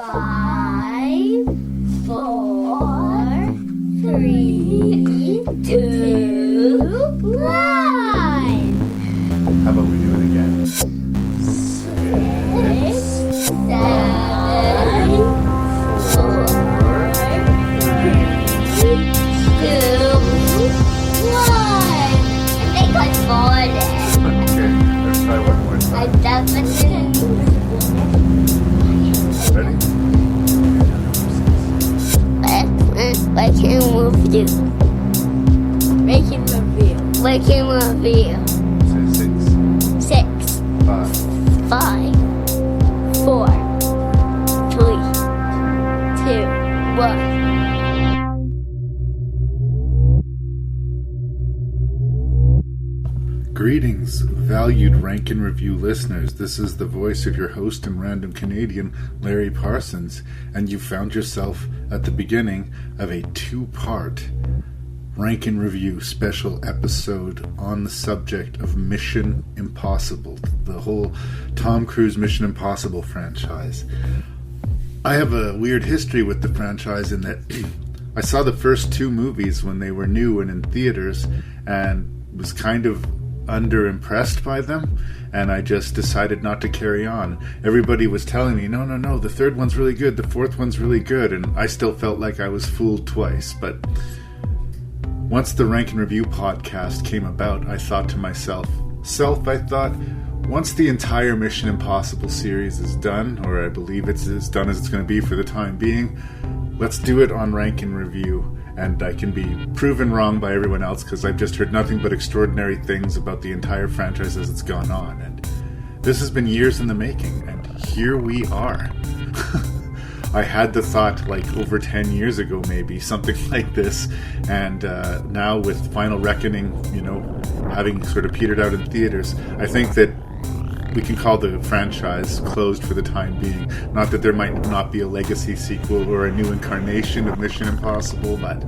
5, 4, 3, 2, 1. How about we do it again? 6, 7, 4, 3, 2, 1. I think I followed it. Okay, let's try one more I time. definitely. Ready? Ranking review. Ranking review. Ranking review. Say 6, 6, 5, 5, 4, 3, 2, 1. Greetings, valued Rank and Review listeners. This is the voice of your host and random Canadian, Larry Parsons, and you found yourself at the beginning of a 2-part Rank and Review special episode on the subject of Mission Impossible, the whole Tom Cruise Mission Impossible franchise. I have a weird history with the franchise in that I saw the first 2 movies when they were new and in theaters and was kind of underimpressed by them, and I just decided not to carry on. Everybody was telling me, no, the 3rd one's really good, the 4th one's really good, and I still felt like I was fooled twice. But once the Rank and Review podcast came about, I thought to myself, once the entire Mission Impossible series is done, or I believe it's as done as it's going to be for the time being, let's do it on Rank and Review. And I can be proven wrong by everyone else because I've just heard nothing but extraordinary things about the entire franchise as it's gone on. And this has been years in the making, and here we are. I had the thought like over 10 years ago, maybe, something like this. And now with Final Reckoning, having sort of petered out in theaters, I think that we can call the franchise closed for the time being. Not that there might not be a legacy sequel or a new incarnation of Mission Impossible, but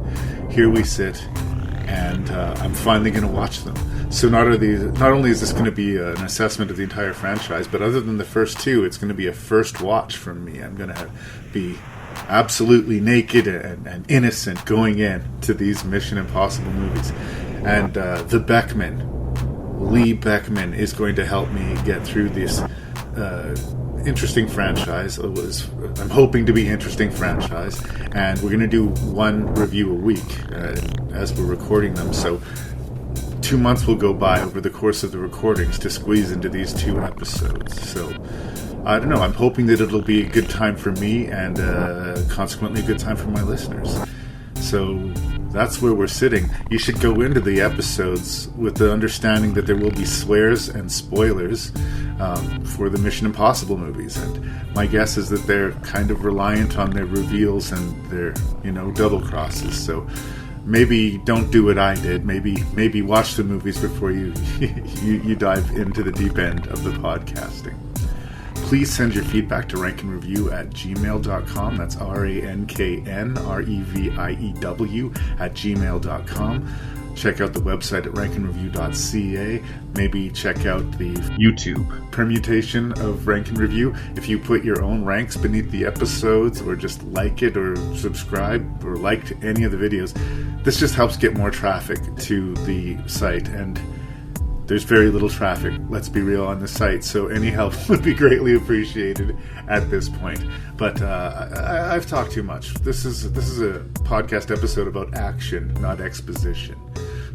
here we sit, and I'm finally going to watch them. So not only is this going to be an assessment of the entire franchise, but other than the first 2, it's going to be a first watch from me. I'm going to be absolutely naked and innocent going in to these Mission Impossible movies. And the Beckmann, Lee Beckmann, is going to help me get through this interesting franchise. I'm hoping to be interesting franchise, and we're going to do 1 review a week as we're recording them. So 2 months will go by over the course of the recordings to squeeze into these 2 episodes. So I don't know. I'm hoping that it'll be a good time for me and consequently a good time for my listeners. So that's where we're sitting. You should go into the episodes with the understanding that there will be swears and spoilers for the Mission Impossible movies. And my guess is that they're kind of reliant on their reveals and their, double crosses. So maybe don't do what I did. Maybe watch the movies before you dive into the deep end of the podcasting. Please send your feedback to ranknreview@gmail.com. That's ranknreview@gmail.com. Check out the website at ranknreview.ca. Maybe check out the YouTube permutation of Rank and Review. If you put your own ranks beneath the episodes, or just like it, or subscribe, or like to any of the videos, this just helps get more traffic to the site. And there's very little traffic, let's be real, on the site, so any help would be greatly appreciated at this point. But I've talked too much. This is a podcast episode about action, not exposition.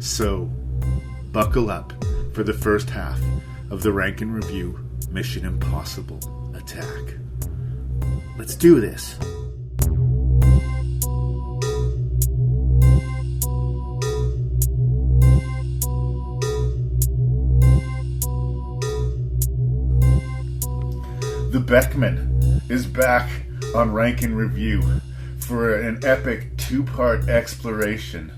So buckle up for the first half of the Rank and Review Mission Impossible attack. Let's do this. The Beckmann is back on Rank and Review for an epic 2-part exploration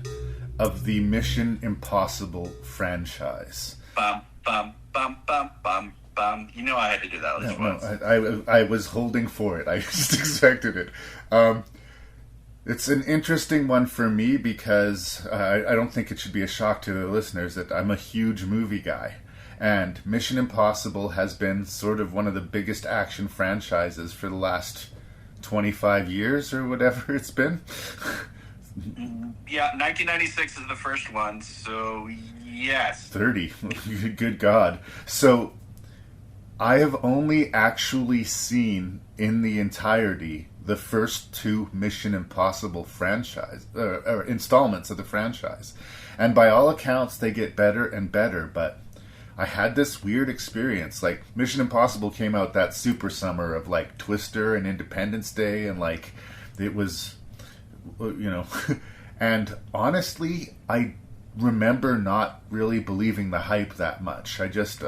of the Mission Impossible franchise. Bum, bum, bum, bum, bum, bum. You know I had to do that at least once. I was holding for it. I just expected it. It's an interesting one for me because I don't think it should be a shock to the listeners that I'm a huge movie guy. And Mission Impossible has been sort of one of the biggest action franchises for the last 25 years or whatever it's been. Yeah, 1996 is the first one, so yes. 30. Good God. So I have only actually seen in the entirety the first two Mission Impossible franchise or installments of the franchise. And by all accounts, they get better and better, but I had this weird experience. Like, Mission Impossible came out that super summer of, like, Twister and Independence Day, and, like, it was, and honestly, I remember not really believing the hype that much. I just,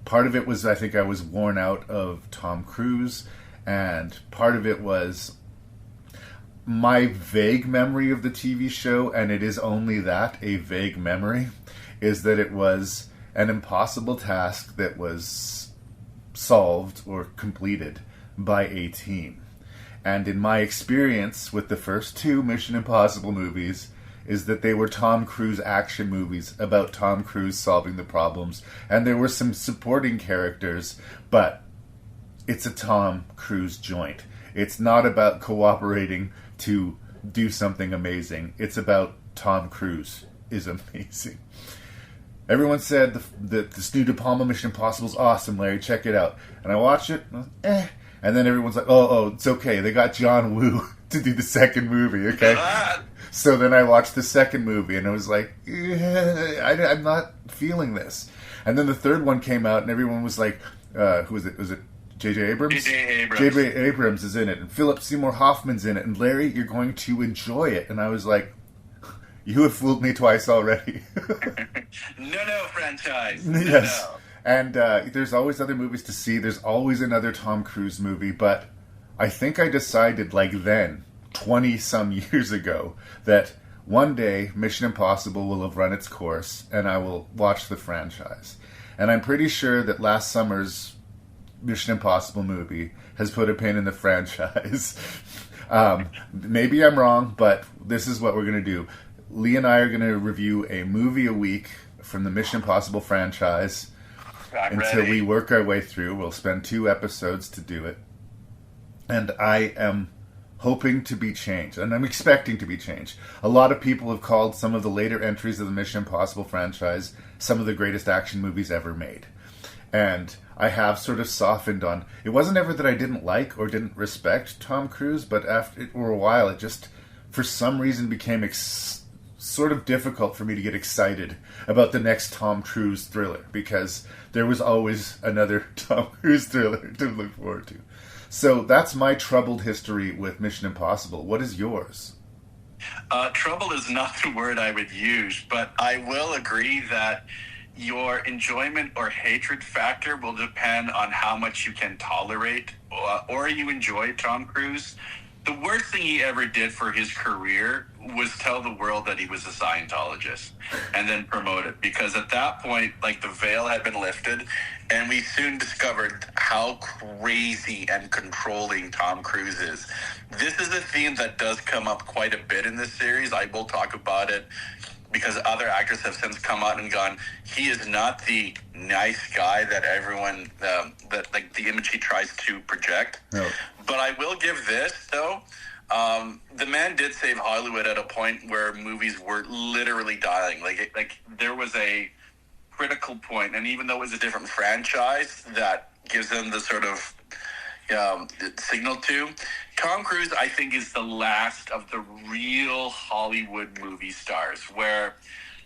part of it was, I think I was worn out of Tom Cruise, and part of it was my vague memory of the TV show, and it is only that, a vague memory, is that it was an impossible task that was solved or completed by a team. And in my experience with the first two Mission Impossible movies is that they were Tom Cruise action movies about Tom Cruise solving the problems. And there were some supporting characters, but it's a Tom Cruise joint. It's not about cooperating to do something amazing. It's about Tom Cruise is amazing. Everyone said that this new De Palma Mission Impossible is awesome, Larry. Check it out. And I watched it, and and then everyone's like, oh, it's okay. They got John Woo to do the second movie, okay? So then I watched the second movie, and I was like, I'm not feeling this. And then the third one came out, and everyone was like, who was it? Was it J.J. Abrams? J.J. Abrams. J.J. Abrams is in it, and Philip Seymour Hoffman's in it, and Larry, you're going to enjoy it. And I was like, you have fooled me twice already. No, franchise. Yes. No. And there's always other movies to see. There's always another Tom Cruise movie. But I think I decided, like then, 20-some years ago, that one day Mission Impossible will have run its course, and I will watch the franchise. And I'm pretty sure that last summer's Mission Impossible movie has put a pin in the franchise. Maybe I'm wrong, but this is what we're going to do. Lee and I are going to review a movie a week from the Mission Impossible franchise until we work our way through. We'll spend 2 episodes to do it. And I am hoping to be changed, and I'm expecting to be changed. A lot of people have called some of the later entries of the Mission Impossible franchise some of the greatest action movies ever made. And I have sort of softened on... It wasn't ever that I didn't like or didn't respect Tom Cruise, but after a while it just, for some reason, became sort of difficult for me to get excited about the next Tom Cruise thriller, because there was always another Tom Cruise thriller to look forward to. So that's my troubled history with Mission Impossible. What is yours? Trouble is not the word I would use, but I will agree that your enjoyment or hatred factor will depend on how much you can tolerate or you enjoy Tom Cruise. The worst thing he ever did for his career was tell the world that he was a Scientologist and then promote it. Because at that point, like, the veil had been lifted, and we soon discovered how crazy and controlling Tom Cruise is. This is a theme that does come up quite a bit in this series. I will talk about it because other actors have since come out and gone, he is not the nice guy that everyone, that like the image he tries to project. No. But I will give this, though. The man did save Hollywood at a point where movies were literally dying. Like there was a critical point, and even though it was a different franchise that gives them the sort of signal to, Tom Cruise, I think, is the last of the real Hollywood movie stars, where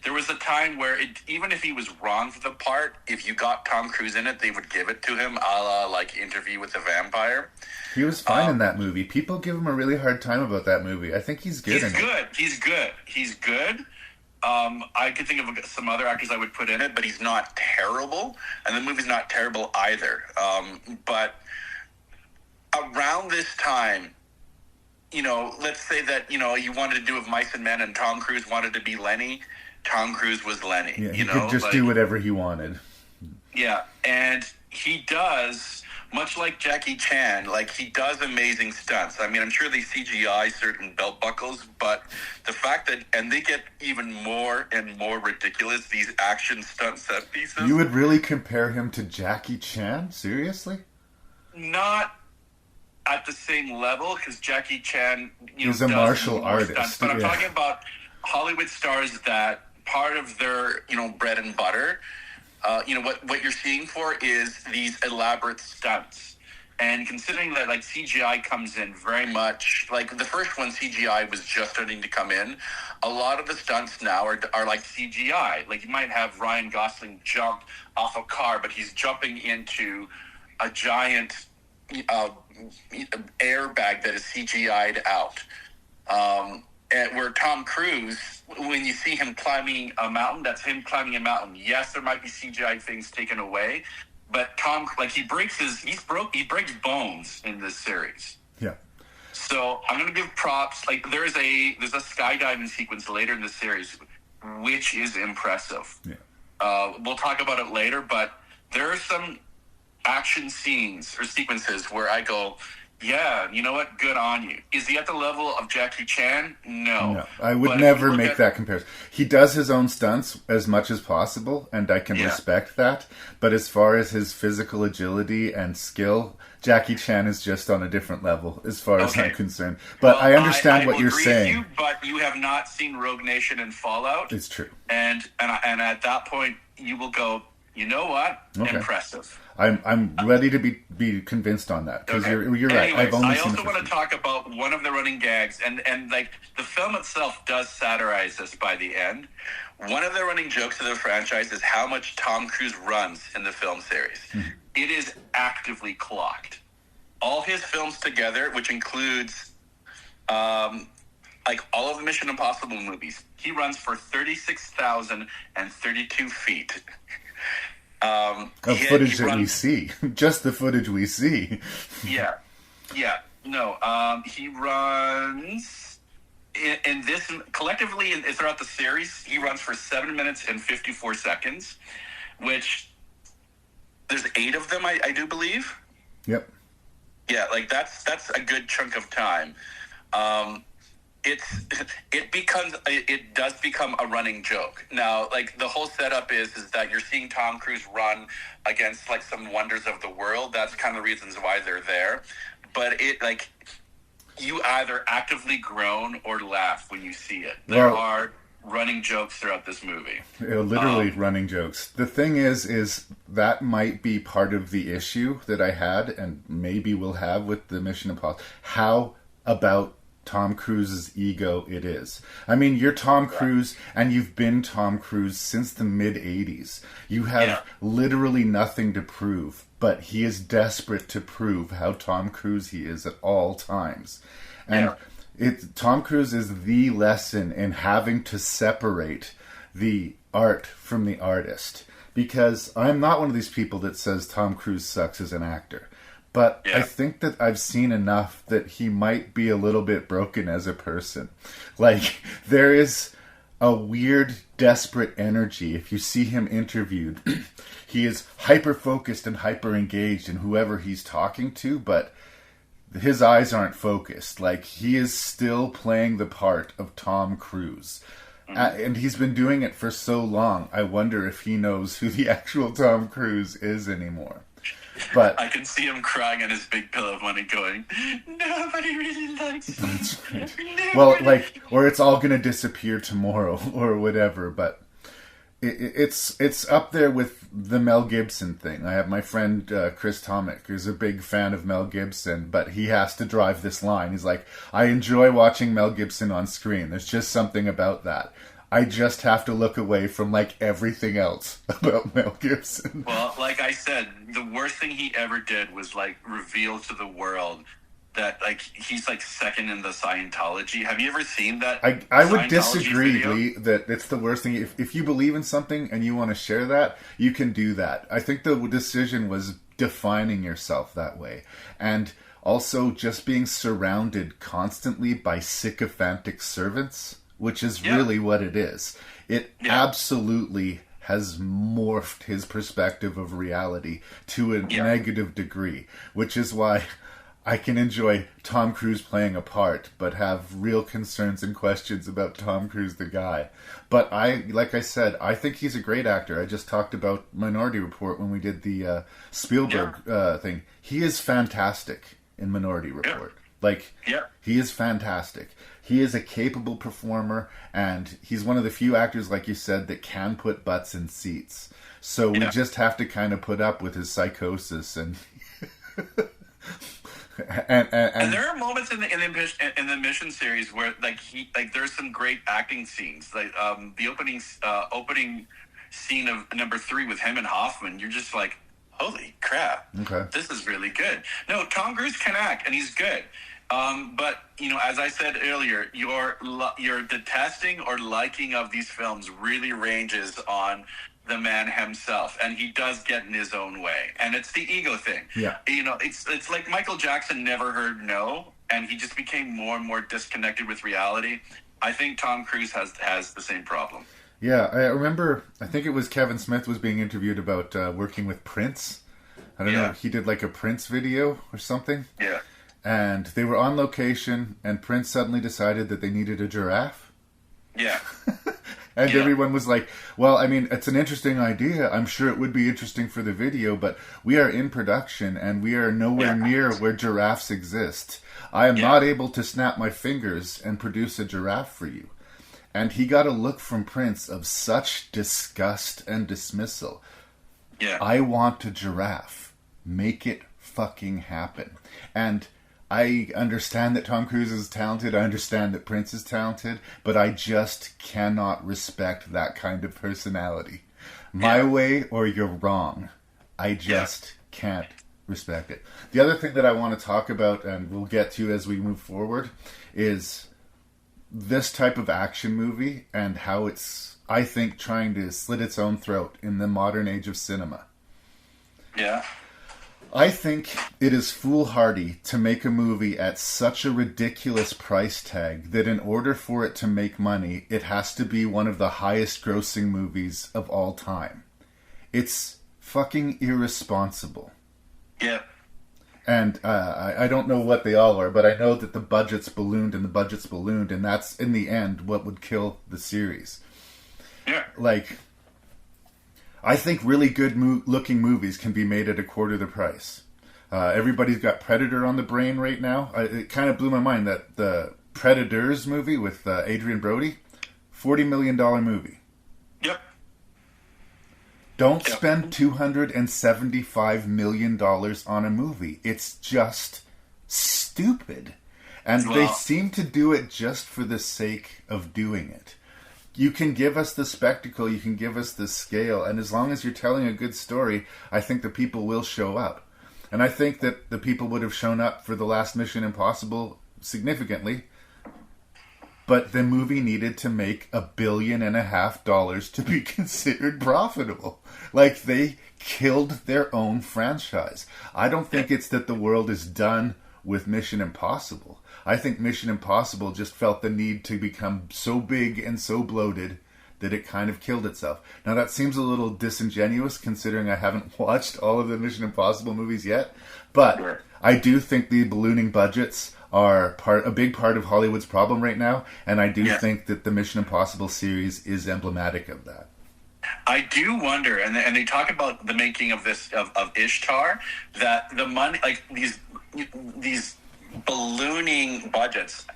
there was a time where even if he was wrong for the part, if you got Tom Cruise in it, they would give it to him, a la like Interview with the Vampire. He was fine in that movie. People give him a really hard time about that movie. I think he's good in it. He's good. I could think of some other actors I would put in it, but he's not terrible. And the movie's not terrible either. But around this time, let's say that, you wanted to do with Mice and Men and Tom Cruise wanted to be Lenny. Tom Cruise was Lenny. Yeah, he could just do whatever he wanted. Yeah, and he does, much like Jackie Chan, he does amazing stunts. I mean, I'm sure they CGI certain belt buckles, but the fact that, and they get even more and more ridiculous, these action stunt set pieces. You would really compare him to Jackie Chan? Seriously? Not at the same level because Jackie Chan, He's a does martial more artist, stunts, but I'm yeah. talking about Hollywood stars that part of their, bread and butter, what you're seeing for is these elaborate stunts. And considering that, like, CGI comes in very much, like, the first one, CGI was just starting to come in. A lot of the stunts now are like CGI. Like, you might have Ryan Gosling jump off a car, but he's jumping into a giant airbag that is CGI'd out. And where Tom Cruise, when you see him climbing a mountain, that's him climbing a mountain. Yes, there might be CGI things taken away, but Tom, like, he breaks bones in this series. Yeah. So I'm going to give props. Like, there's a skydiving sequence later in the series, which is impressive. Yeah. We'll talk about it later, but there are some action scenes or sequences where I go, yeah, you know what? Good on you. Is he at the level of Jackie Chan? No. I would never make that comparison. He does his own stunts as much as possible, and I can respect that. But as far as his physical agility and skill, Jackie Chan is just on a different level as far as I'm concerned. But I understand what you're saying. With you, but you have not seen Rogue Nation and Fallout. It's true. And at that point, you will go, you know what? Okay. Impressive. I'm ready to be convinced on that because you're right. Anyways, I've only I seen also want to talk about one of the running gags, and like the film itself does satirize this by the end. One of the running jokes of the franchise is how much Tom Cruise runs in the film series. It is actively clocked. All his films together, which includes like all of the Mission Impossible movies, he runs for 36,032 feet. Footage that we see. Just the footage we see. Yeah. No, he runs in this collectively throughout the series. He runs for 7 minutes and 54 seconds, which there's 8 of them, I do believe. Yep. Yeah, like that's a good chunk of time. It does become a running joke. Now, like, the whole setup is that you're seeing Tom Cruise run against, like, some wonders of the world. That's kind of the reasons why they're there. But it, like, you either actively groan or laugh when you see it. There are running jokes throughout this movie. Literally running jokes. The thing is that might be part of the issue that I had and maybe will have with the Mission Impossible. How about Tom Cruise's ego it is. I mean, you're Tom Cruise, and you've been Tom Cruise since the mid-'80s. You have literally nothing to prove, but he is desperate to prove how Tom Cruise he is at all times. And Tom Cruise is the lesson in having to separate the art from the artist. Because I'm not one of these people that says Tom Cruise sucks as an actor. But I think that I've seen enough that he might be a little bit broken as a person. Like, there is a weird, desperate energy. If you see him interviewed, he is hyper-focused and hyper-engaged in whoever he's talking to, but his eyes aren't focused. Like, he is still playing the part of Tom Cruise. And he's been doing it for so long, I wonder if he knows who the actual Tom Cruise is anymore. But I can see him crying on his big pillow of money going, nobody really likes me. That's right. Well, like, or it's all going to disappear tomorrow or whatever. But it's up there with the Mel Gibson thing. I have my friend Chris Tomic, who's a big fan of Mel Gibson, but he has to drive this line. He's like, I enjoy watching Mel Gibson on screen. There's just something about that. I just have to look away from, like, everything else about Mel Gibson. Well, like I said, the worst thing he ever did was, like, reveal to the world that, like, he's, like, second in the Scientology. Have you ever seen that? I would disagree, Lee, that it's the worst thing. If you believe in something and you want to share that, you can do that. I think the decision was defining yourself that way. And also just being surrounded constantly by sycophantic servants, which is really what it is. It absolutely has morphed his perspective of reality to a negative degree, which is why I can enjoy Tom Cruise playing a part, but have real concerns and questions about Tom Cruise the guy. But like I said, I think he's a great actor. I just talked about Minority Report when we did the Spielberg thing. He is fantastic in Minority Report. Like, he is fantastic. He is a capable performer, and he's one of the few actors, like you said, that can put butts in seats. So we just have to kind of put up with his psychosis and... and there are moments in the Mission series where there's some great acting scenes, like the opening scene of number 3 with him and Hoffman. You're just like, holy crap, this is really good. No, Tom Cruise can act, and he's good. But as I said earlier, your detesting or liking of these films really ranges on the man himself, and he does get in his own way, and it's the ego thing. It's like Michael Jackson never heard no, and he just became more and more disconnected with reality. I think Tom Cruise has the same problem. I remember, I think it was Kevin Smith was being interviewed about working with Prince. I don't know, he did like a Prince video or something. And they were on location, and Prince suddenly decided that they needed a giraffe. And everyone was like, well, I mean, it's an interesting idea. I'm sure it would be interesting for the video, but we are in production, and we are nowhere near where giraffes exist. I am not able to snap my fingers and produce a giraffe for you. And he got a look from Prince of such disgust and dismissal. I want a giraffe. Make it fucking happen. And I understand that Tom Cruise is talented. I understand that Prince is talented. But I just cannot respect that kind of personality. My way or you're wrong. I just can't respect it. The other thing that I want to talk about, and we'll get to as we move forward, is this type of action movie and how it's, I think, trying to slit its own throat in the modern age of cinema. I think it is foolhardy to make a movie at such a ridiculous price tag that in order for it to make money, it has to be one of the highest grossing movies of all time. It's fucking irresponsible. And I don't know what they all are, but I know that the budget's ballooned, and that's, in the end, what would kill the series. Like, I think really good looking movies can be made at a quarter the price. Everybody's got Predator on the brain right now. It kind of blew my mind that the Predators movie with Adrian Brody, $40 million movie. Don't spend $275 million on a movie. It's just stupid. And they seem to do it just for the sake of doing it. You can give us the spectacle, you can give us the scale, and as long as you're telling a good story, I think the people will show up. And I think that the people would have shown up for the last Mission Impossible significantly, but the movie needed to make $1.5 billion to be considered profitable. Like, they killed their own franchise. I don't think it's that the world is done with Mission Impossible. I think Mission Impossible just felt the need to become so big and so bloated that it kind of killed itself. Now, that seems a little disingenuous considering I haven't watched all of the Mission Impossible movies yet, but I do think the ballooning budgets are a big part of Hollywood's problem right now, and I do think that the Mission Impossible series is emblematic of that. I do wonder, and they talk about the making of this of Ishtar, that the money, like these ballooning budgets,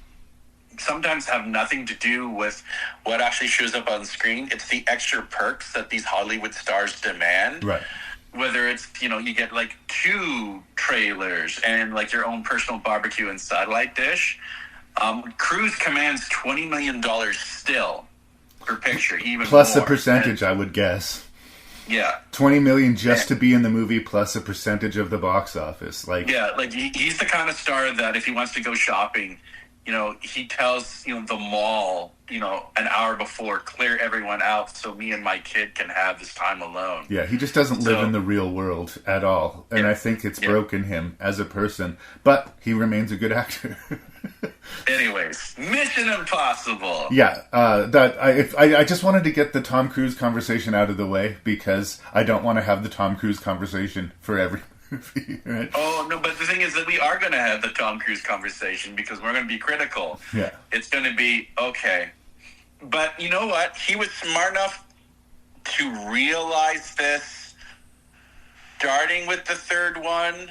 sometimes have nothing to do with what actually shows up on screen. It's the extra perks that these Hollywood stars demand. Whether it's, you get like 2 trailers and like your own personal barbecue and satellite dish. Cruise commands $20 million still per picture, even plus more. A percentage, I would guess. Yeah. $20 million just to be in the movie, plus a percentage of the box office. He's the kind of star that if he wants to go shopping, he tells, the mall, an hour before, clear everyone out so me and my kid can have this time alone. Yeah, he just doesn't live in the real world at all. And I think it's broken him as a person. But he remains a good actor. Anyways, Mission Impossible. Yeah, I just wanted to get the Tom Cruise conversation out of the way because I don't want to have the Tom Cruise conversation for every movie, right? Oh, no, but the thing is that we are going to have the Tom Cruise conversation because we're going to be critical. It's going to be, okay. But you know what? He was smart enough to realize this starting with the third one.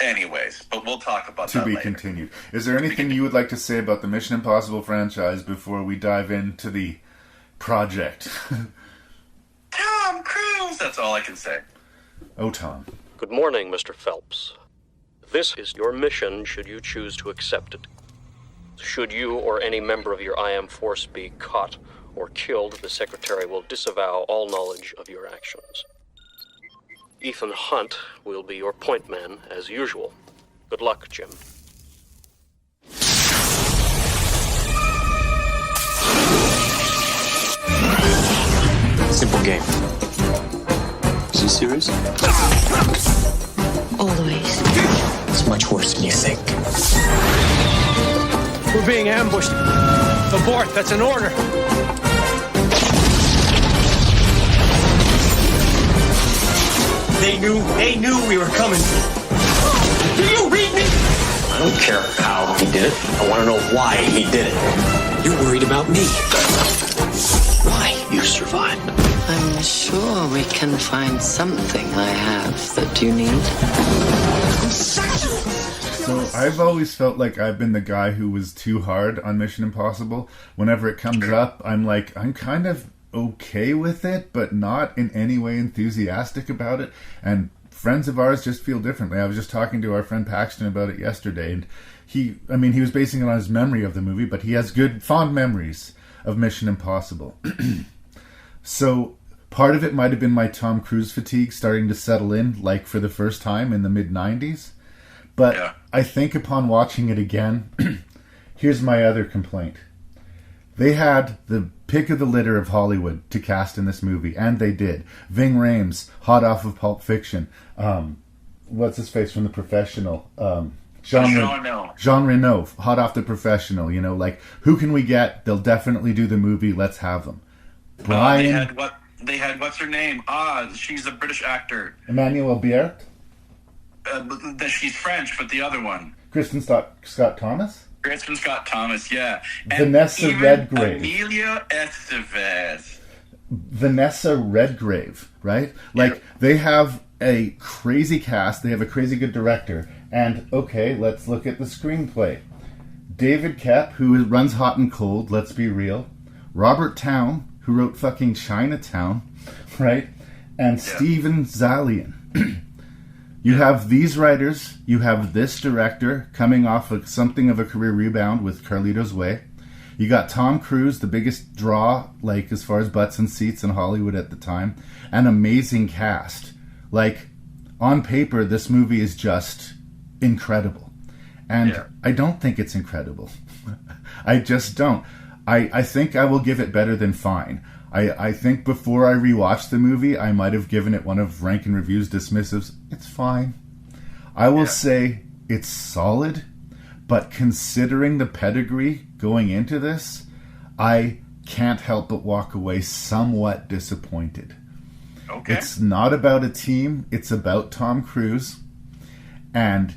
Anyways, but we'll talk about to that be later. continued. Is there anything you would like to say about the Mission Impossible franchise before we dive into the project? Tom Cruise! That's all I can say. Oh, Tom. Good morning, Mr. Phelps. This is your mission should you choose to accept it. Should you or any member of your IM force be caught or killed, the Secretary will disavow all knowledge of your actions. Ethan Hunt will be your point man, as usual. Good luck, Jim. Simple game. Is he serious? Always. It's much worse than you think. We're being ambushed. Abort, that's an order. They knew we were coming. Do you read me? I don't care how he did it. I want to know why he did it. You're worried about me. Why you survived. I'm sure we can find something I have that you need. So I've always felt like I've been the guy who was too hard on Mission Impossible. Whenever it comes up, I'm kind of okay with it, but not in any way enthusiastic about it. And friends of ours just feel differently. I was just talking to our friend Paxton about it yesterday, and he was basing it on his memory of the movie, but he has good, fond memories of Mission Impossible. So part of it might have been my Tom Cruise fatigue starting to settle in, like for the first time in the mid-90s. But yeah. I think upon watching it again, here's my other complaint. They had the pick of the litter of Hollywood to cast in this movie, and they did. Ving Rhames, hot off of Pulp Fiction. What's his face from The Professional? Jean Reno, hot off The Professional. Who can we get? They'll definitely do the movie. Let's have them. Brian. They had what's her name? She's a British actor. Emmanuel Biert. She's French, but the other one. Kristen Scott Thomas. Kristen Scott Thomas, yeah. And Vanessa Redgrave. Amelia Estevez. Vanessa Redgrave, right? They have a crazy cast. They have a crazy good director. And, okay, let's look at the screenplay. David Koepp, who runs Hot and Cold, let's be real. Robert Towne, who wrote fucking Chinatown, right? And Steven Zaillian. You have these writers, you have this director coming off of something of a career rebound with Carlito's Way. You got Tom Cruise, the biggest draw, as far as butts and seats in Hollywood at the time. An amazing cast. On paper, this movie is just incredible. And I don't think it's incredible. I just don't. I think I will give it better than fine. I think before I rewatched the movie, I might have given it one of Rank and Review's dismissives. It's fine. I will say it's solid, but considering the pedigree going into this, I can't help but walk away somewhat disappointed. Okay. It's not about a team. It's about Tom Cruise. And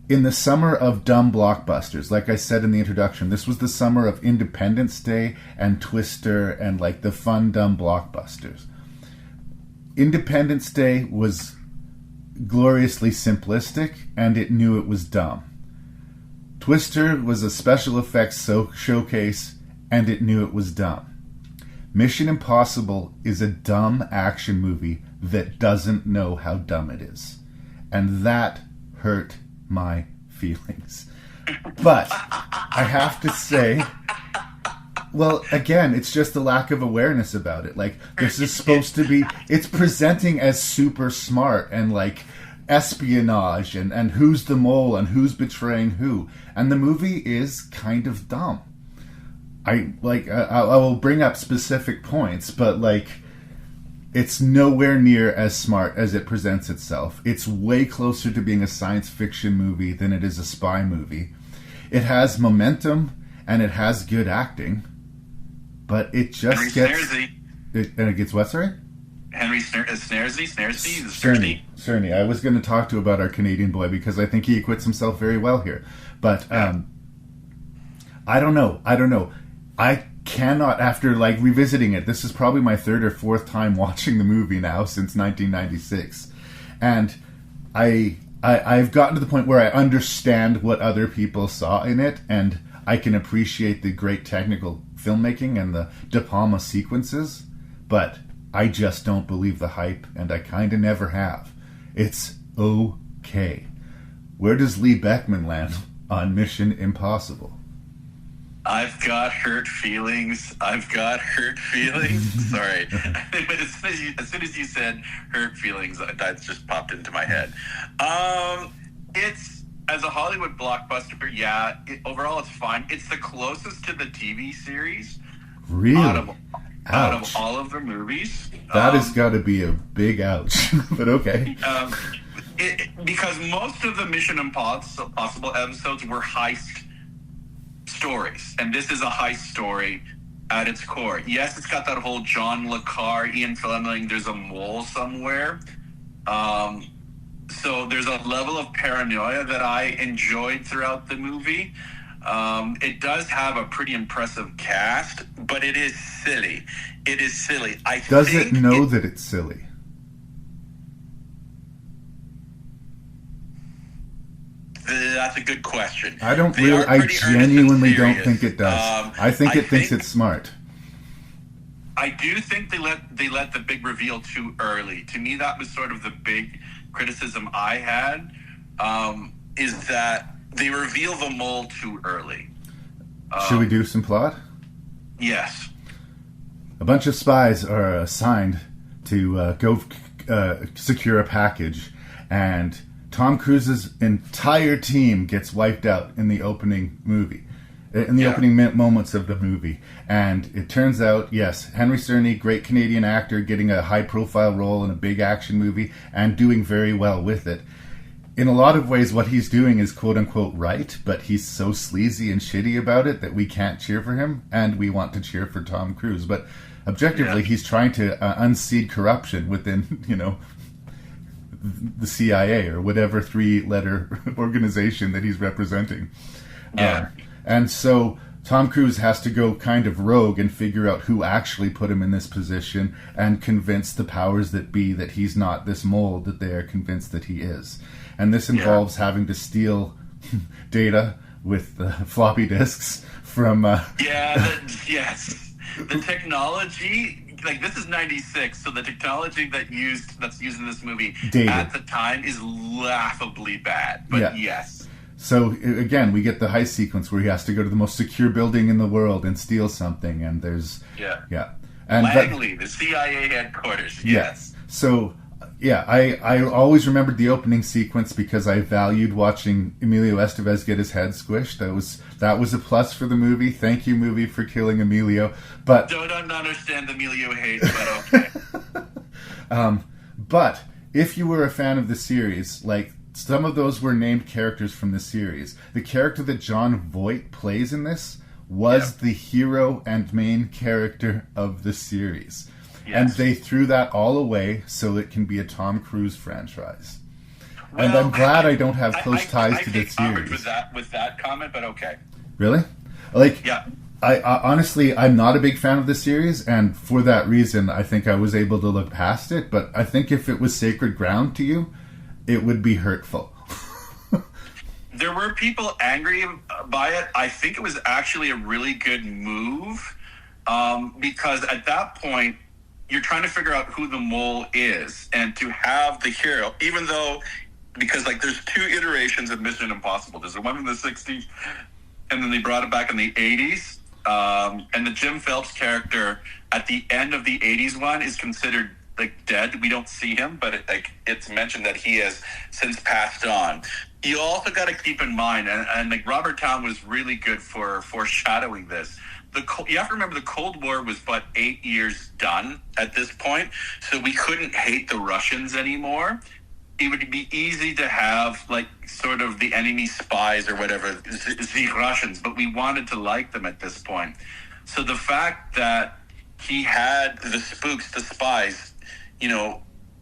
in the summer of dumb blockbusters, like I said in the introduction, this was the summer of Independence Day and Twister and the fun dumb blockbusters. Independence Day was gloriously simplistic and it knew it was dumb. Twister was a special effects showcase and it knew it was dumb. Mission Impossible is a dumb action movie that doesn't know how dumb it is. And that hurt my feelings. But I have to say, well, again, it's just the lack of awareness about it. This is supposed to be, it's presenting as super smart and espionage and who's the mole and who's betraying who. And the movie is kind of dumb. I will bring up specific points, but it's nowhere near as smart as it presents itself. It's way closer to being a science fiction movie than it is a spy movie. It has momentum and it has good acting, but it just it gets what, sorry? Henry Snaresy? Cerny. I was going to talk to about our Canadian boy because I think he acquits himself very well here. But I don't know. I cannot, after revisiting it, this is probably my third or fourth time watching the movie now since 1996, and I I've gotten to the point where I understand what other people saw in it, and I can appreciate the great technical filmmaking and the De Palma sequences, but I just don't believe the hype, and I kind of never have. It's okay. Where does Lee Beckmann land on Mission Impossible? I've got hurt feelings. Sorry. But as soon as you said hurt feelings, that just popped into my head. It's, as a Hollywood blockbuster, yeah, overall it's fine. It's the closest to the TV series. Really? Out of all of the movies. That has got to be a big ouch, but okay. Because most of the Mission Impossible episodes were heist stories, and this is a heist story at its core. Yes, it's got that whole John Le Carre, Ian Fleming, there's a mole somewhere. So there's a level of paranoia that I enjoyed throughout the movie. It does have a pretty impressive cast, but it is silly. Does it know that it's silly? That's a good question. I genuinely don't think it does. I think it thinks it's smart. I do think they let the big reveal too early. To me, that was sort of the big criticism I had, is that they reveal the mole too early. Should we do some plot? Yes. A bunch of spies are assigned to go secure a package, and Tom Cruise's entire team gets wiped out in the opening movie, opening moments of the movie. And it turns out, yes, Henry Czerny, great Canadian actor, getting a high-profile role in a big action movie and doing very well with it. In a lot of ways, what he's doing is quote-unquote right, but he's so sleazy and shitty about it that we can't cheer for him, and we want to cheer for Tom Cruise. But objectively, he's trying to unseat corruption within, the CIA or whatever 3-letter organization that he's representing. And so Tom Cruise has to go kind of rogue and figure out who actually put him in this position and convince the powers that be that he's not this mole that they are convinced that he is. And this involves having to steal data with floppy disks from... yes. The technology... Like, this is 96, so the technology that's used in this movie dated at the time is laughably bad. But yes. So again, we get the heist sequence where he has to go to the most secure building in the world and steal something, and there's and Langley, the CIA headquarters. Yes. So I always remembered the opening sequence because I valued watching Emilio Estevez get his head squished. That was a plus for the movie. Thank you, movie, for killing Emilio. But don't understand the Emilio hate, but okay. But if you were a fan of the series, like some of those were named characters from the series. The character that John Voight plays in this was the hero and main character of the series. Yes. And they threw that all away so it can be a Tom Cruise franchise. Well, and I'm glad I don't have close ties to the series. With that comment, but okay. Really? I honestly, I'm not a big fan of the series, and for that reason, I think I was able to look past it. But I think if it was sacred ground to you, it would be hurtful. There were people angry by it. I think it was actually a really good move, because at that point, you're trying to figure out who the mole is, and to have the hero, even though, because there's 2 iterations of Mission Impossible. There's the one in the 60s, and then they brought it back in the 80s. And the Jim Phelps character at the end of the 80s one is considered dead. We don't see him, but it's mentioned that he has since passed on. You also got to keep in mind, and Robert Towne was really good for foreshadowing this. You have to remember the Cold War was but 8 years done at this point, so we couldn't hate the Russians anymore. It would be easy to have sort of the enemy spies or whatever, the Russians, but we wanted to like them at this point. So the fact that he had the spooks, the spies,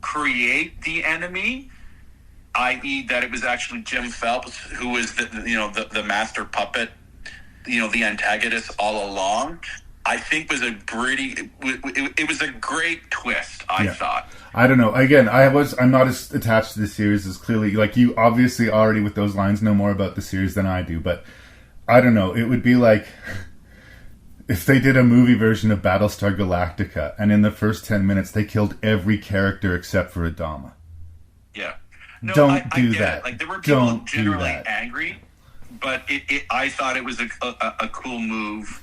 create the enemy, i.e. that it was actually Jim Phelps who was the master puppet, the antagonist all along, I think was a pretty. It was a great twist. I thought. I don't know. Again, I'm not as attached to the series as clearly. Like, you obviously already with those lines know more about the series than I do. But I don't know. It would be like if they did a movie version of Battlestar Galactica, and in the first 10 minutes they killed every character except for Adama. Yeah. No, don't I do get that. It. Like, there were people Don't generally do that. angry, but I thought it was a cool move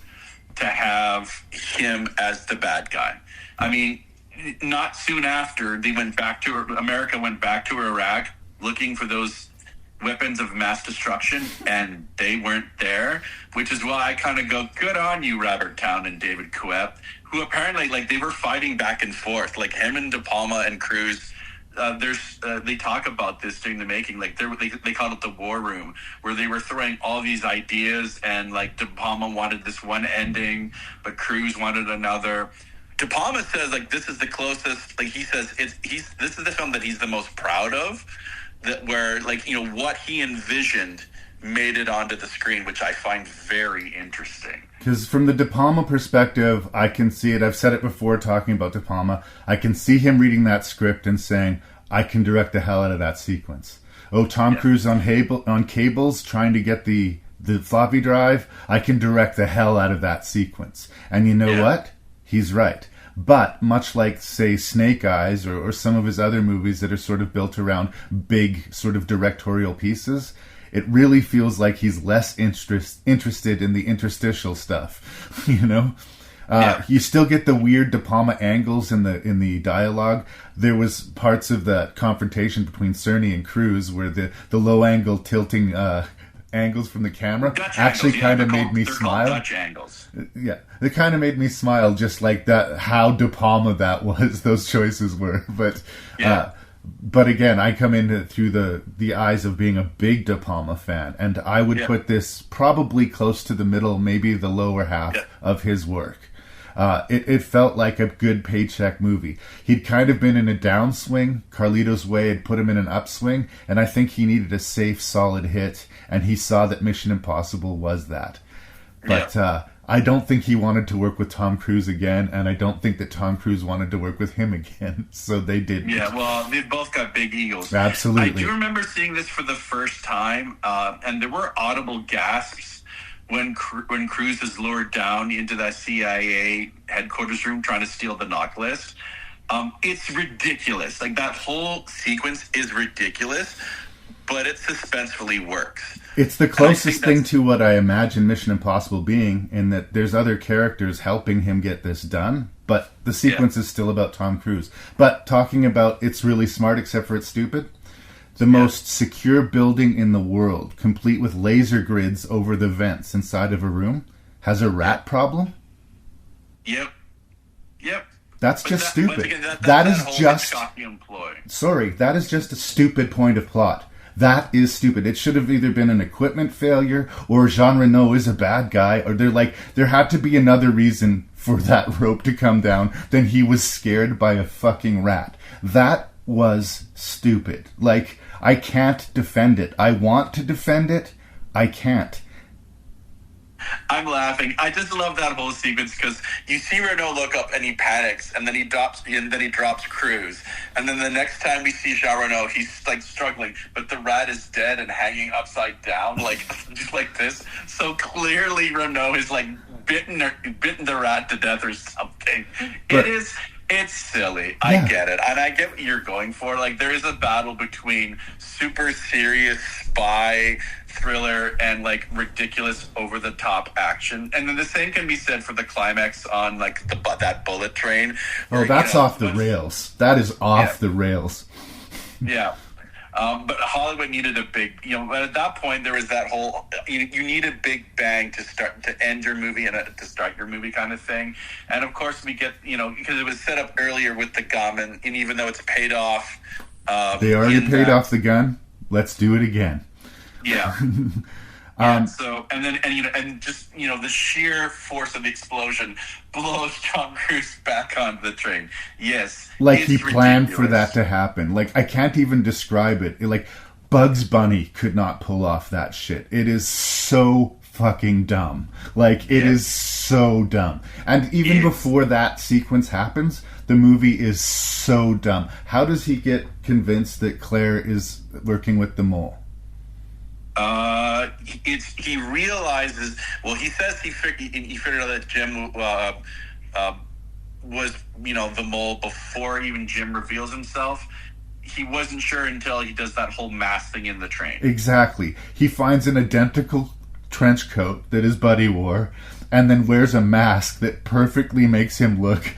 to have him as the bad guy. I mean, not soon after America went back to Iraq looking for those weapons of mass destruction, and they weren't there, which is why I kind of go, good on you, Robert Towne and David Koepp, who apparently, like, they were fighting back and forth, like him and De Palma and Cruise. They talk about this during the making, like they called it the war room, where they were throwing all these ideas, and like De Palma wanted this one ending, but Cruise wanted another. De Palma says, like, this is the closest, like, he says this is the film that he's the most proud of, that where, like, you know, what he envisioned made it onto the screen, which I find very interesting. Because from the De Palma perspective, I can see it. I've said it before talking about De Palma. I can see him reading that script and saying, I can direct the hell out of that sequence. Oh, Tom Cruise on cables trying to get the floppy drive. I can direct the hell out of that sequence. And you know what? He's right. But much like, say, Snake Eyes or some of his other movies that are sort of built around big sort of directorial pieces, it really feels like he's less interested in the interstitial stuff, you know? You still get the weird De Palma angles in the dialogue. There was parts of that confrontation between Cerny and Cruise where the low angle tilting angles from the camera actually kind of made me smile. Dutch angles. Yeah, they kind of made me smile, just like that. How De Palma that was, those choices were, but again, I come in through the eyes of being a big De Palma fan, and I would put this probably close to the middle, maybe the lower half of his work. It felt like a good paycheck movie. He'd kind of been in a downswing. Carlito's Way had put him in an upswing, and I think he needed a safe, solid hit, and he saw that Mission Impossible was that. But I don't think he wanted to work with Tom Cruise again, and I don't think that Tom Cruise wanted to work with him again, so they didn't. Yeah, well, they've both got big egos. Absolutely. I do remember seeing this for the first time, and there were audible gasps when Cruise is lured down into that CIA headquarters room trying to steal the knock list. It's ridiculous. Like, that whole sequence is ridiculous, but it suspensefully works. It's the closest thing to what I imagine Mission Impossible being, in that there's other characters helping him get this done, but the sequence is still about Tom Cruise. But talking about it's really smart except for it's stupid, the most secure building in the world, complete with laser grids over the vents inside of a room, has a rat problem? Yep. That's But just that- once stupid. again, that That is whole just... Hitchcockian ploy. Sorry, that is just a stupid point of plot. That is stupid. It should have either been an equipment failure, or Jean Reno is a bad guy, or there had to be another reason for that rope to come down than he was scared by a fucking rat. That was stupid. Like, I can't defend it. I want to defend it. I can't. I'm laughing. I just love that whole sequence because you see Renault look up and he panics, and then he drops Cruise, and then the next time we see Jean Reno, he's like struggling, but the rat is dead and hanging upside down, like just like this. So clearly Renault is like bitten the rat to death or something. It's silly. I get it. And I get what you're going for. Like, there is a battle between super serious spy thriller and, like, ridiculous over-the-top action. And then the same can be said for the climax on, like, that bullet train. Oh, that's off the rails. That is off the rails. Yeah. But Hollywood needed a big, at that point there was that whole, you need a big bang to end your movie and to start your movie kind of thing. And of course we get, because it was set up earlier with the gun, and even though it's paid off. They already paid off the gun. Let's do it again. Yeah. So, the sheer force of the explosion blows Tom Cruise back onto the train. Yes. Like, he planned for that to happen. Like, I can't even describe it. Like, Bugs Bunny could not pull off that shit. It is so fucking dumb. Like, it is so dumb. And even before that sequence happens, the movie is so dumb. How does he get convinced that Claire is working with the mole? He realizes. Well, he says he figured out that Jim was, the mole before even Jim reveals himself. He wasn't sure until he does that whole mask thing in the train. Exactly. He finds an identical trench coat that his buddy wore, and then wears a mask that perfectly makes him look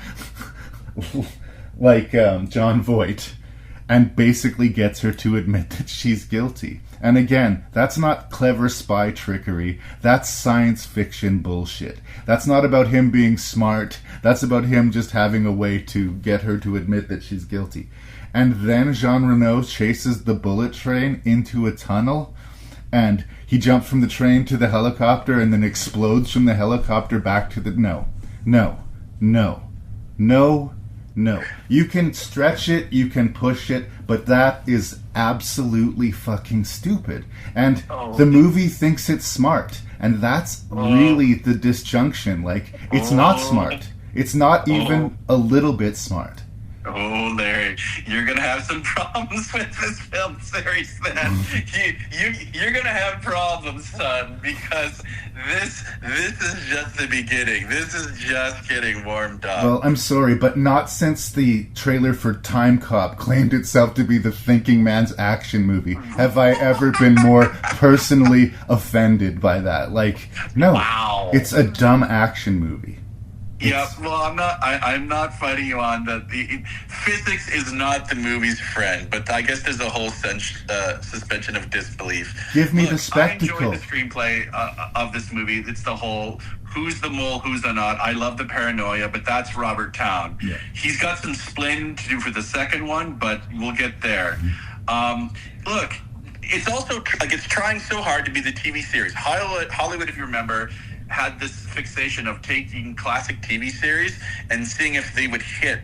like John Voight, and basically gets her to admit that she's guilty. And again, that's not clever spy trickery. That's science fiction bullshit. That's not about him being smart. That's about him just having a way to get her to admit that she's guilty. And then Jean Reno chases the bullet train into a tunnel, and he jumps from the train to the helicopter and then explodes from the helicopter back to the... No. You can stretch it, you can push it, but that is absolutely fucking stupid. And the movie thinks it's smart, and that's really the disjunction. Like, it's not smart. It's not even a little bit smart. Oh, Larry, you're gonna have some problems with this film series. Then you're gonna have problems, son, because this is just the beginning. This is just getting warmed up. Well, I'm sorry, but not since the trailer for Time Cop claimed itself to be the thinking man's action movie have I ever been more personally offended by that. Like, no, It's a dumb action movie. Yeah, well, I'm not fighting you on that. The physics is not the movie's friend, but I guess there's a whole suspension of disbelief. Give me the spectacle. I enjoy the screenplay of this movie. It's the whole who's the mole, who's the not. I love the paranoia, but that's Robert Towne. Yeah. He's got some splaining to do for the second one, but we'll get there. Look, it's also it's trying so hard to be the TV series. Hollywood, if you remember, had this fixation of taking classic TV series and seeing if they would hit,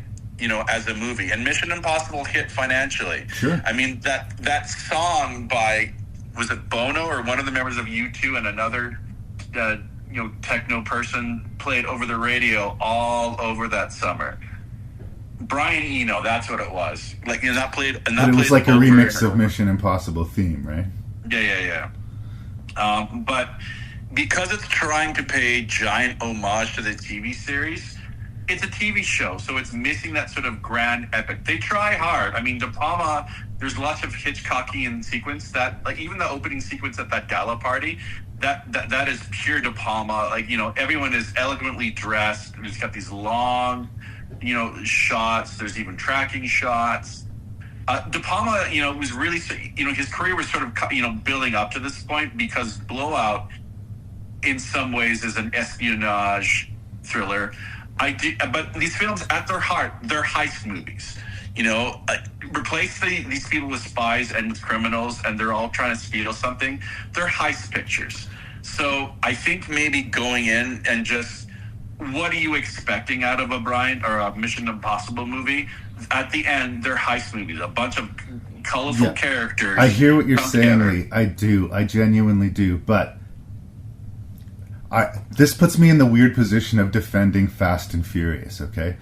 as a movie. And Mission Impossible hit financially. Sure. I mean, that song by, was it Bono or one of the members of U2 and another, techno person played over the radio all over that summer. Brian Eno, that's what it was. Like, that played. And that it was like a remix of Mission Impossible theme, right? Yeah. But because it's trying to pay giant homage to the TV series, it's a TV show, so it's missing that sort of grand epic. They try hard. I mean, De Palma, there's lots of Hitchcockian sequence that, like, even the opening sequence at that gala party, that is pure De Palma. Like, everyone is elegantly dressed. It's got these long, shots. There's even tracking shots. De Palma, was really, his career was sort of, building up to this point because Blowout, in some ways, is an espionage thriller. But these films, at their heart, they're heist movies. Replace these people with spies and with criminals, and they're all trying to steal something. They're heist pictures. So I think maybe going in and just, what are you expecting out of a Mission Impossible movie? At the end, they're heist movies. A bunch of colorful characters. I hear what you're saying, Lee. I do. I genuinely do. But this puts me in the weird position of defending Fast and Furious, okay?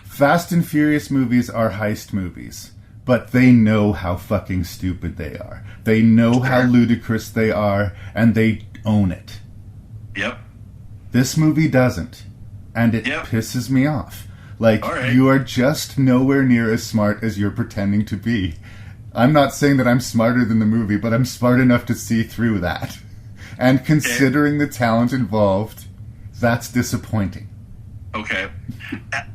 Fast and Furious movies are heist movies, but they know how fucking stupid they are. They know how ludicrous they are, and they own it. Yep. This movie doesn't, and it pisses me off. Like, you are just nowhere near as smart as you're pretending to be. I'm not saying that I'm smarter than the movie, but I'm smart enough to see through that. And considering the talent involved, that's disappointing. Okay.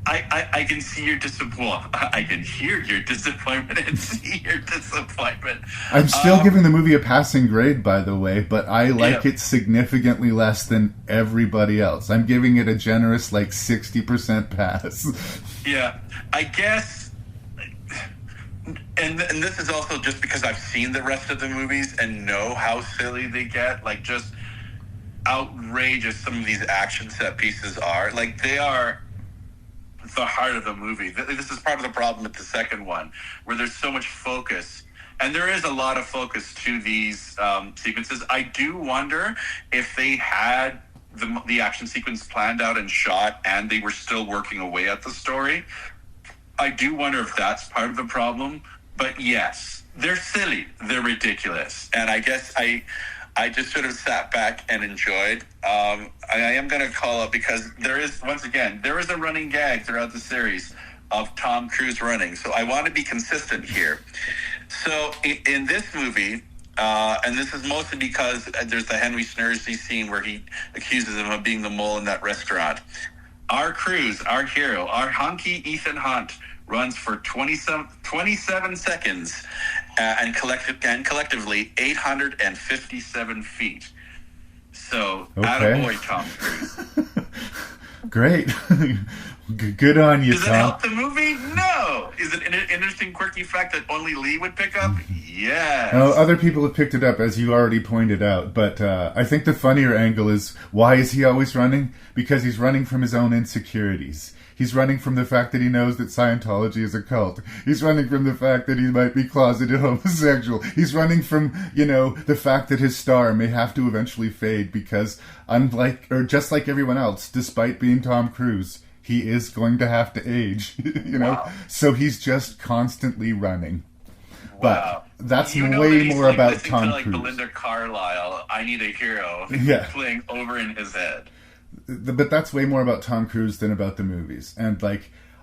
I can see your disappointment. I can hear your disappointment and see your disappointment. I'm still giving the movie a passing grade, by the way, but I like it significantly less than everybody else. I'm giving it a generous, 60% pass. Yeah. I guess... And this is also just because I've seen the rest of the movies and know how silly they get. Just outrageous some of these action set pieces are. They are the heart of the movie. This is part of the problem with the second one, where there's so much focus And there is a lot of focus to these sequences. I do wonder if they had the action sequence planned out and shot and they were still working away at the story. I do wonder if that's part of the problem. But yes, they're silly. They're ridiculous. And I guess I just sort of sat back and enjoyed. I am going to call out, because there is a running gag throughout the series of Tom Cruise running. So I want to be consistent here. So in this movie, and this is mostly because there's the Henry Snersey scene where he accuses him of being the mole in that restaurant. Our Cruise, our hero, our hunky Ethan Hunt, runs for 27 seconds and collectively 857 feet. So, attaboy, Tom Cruise. Great. Good on you, Tom. Does it help the movie? No. Is it an interesting, quirky fact that only Lee would pick up? Yes. Other people have picked it up, as you already pointed out. But I think the funnier angle is, why is he always running? Because he's running from his own insecurities. He's running from the fact that he knows that Scientology is a cult. He's running from the fact that he might be closeted homosexual. He's running from, the fact that his star may have to eventually fade because, just like everyone else, despite being Tom Cruise, he is going to have to age, Wow. So he's just constantly running. Wow. But that's way more about Tom Cruise. Belinda Carlisle, I Need a Hero, playing over in his head. But that's way more about Tom Cruise than about the movies. And,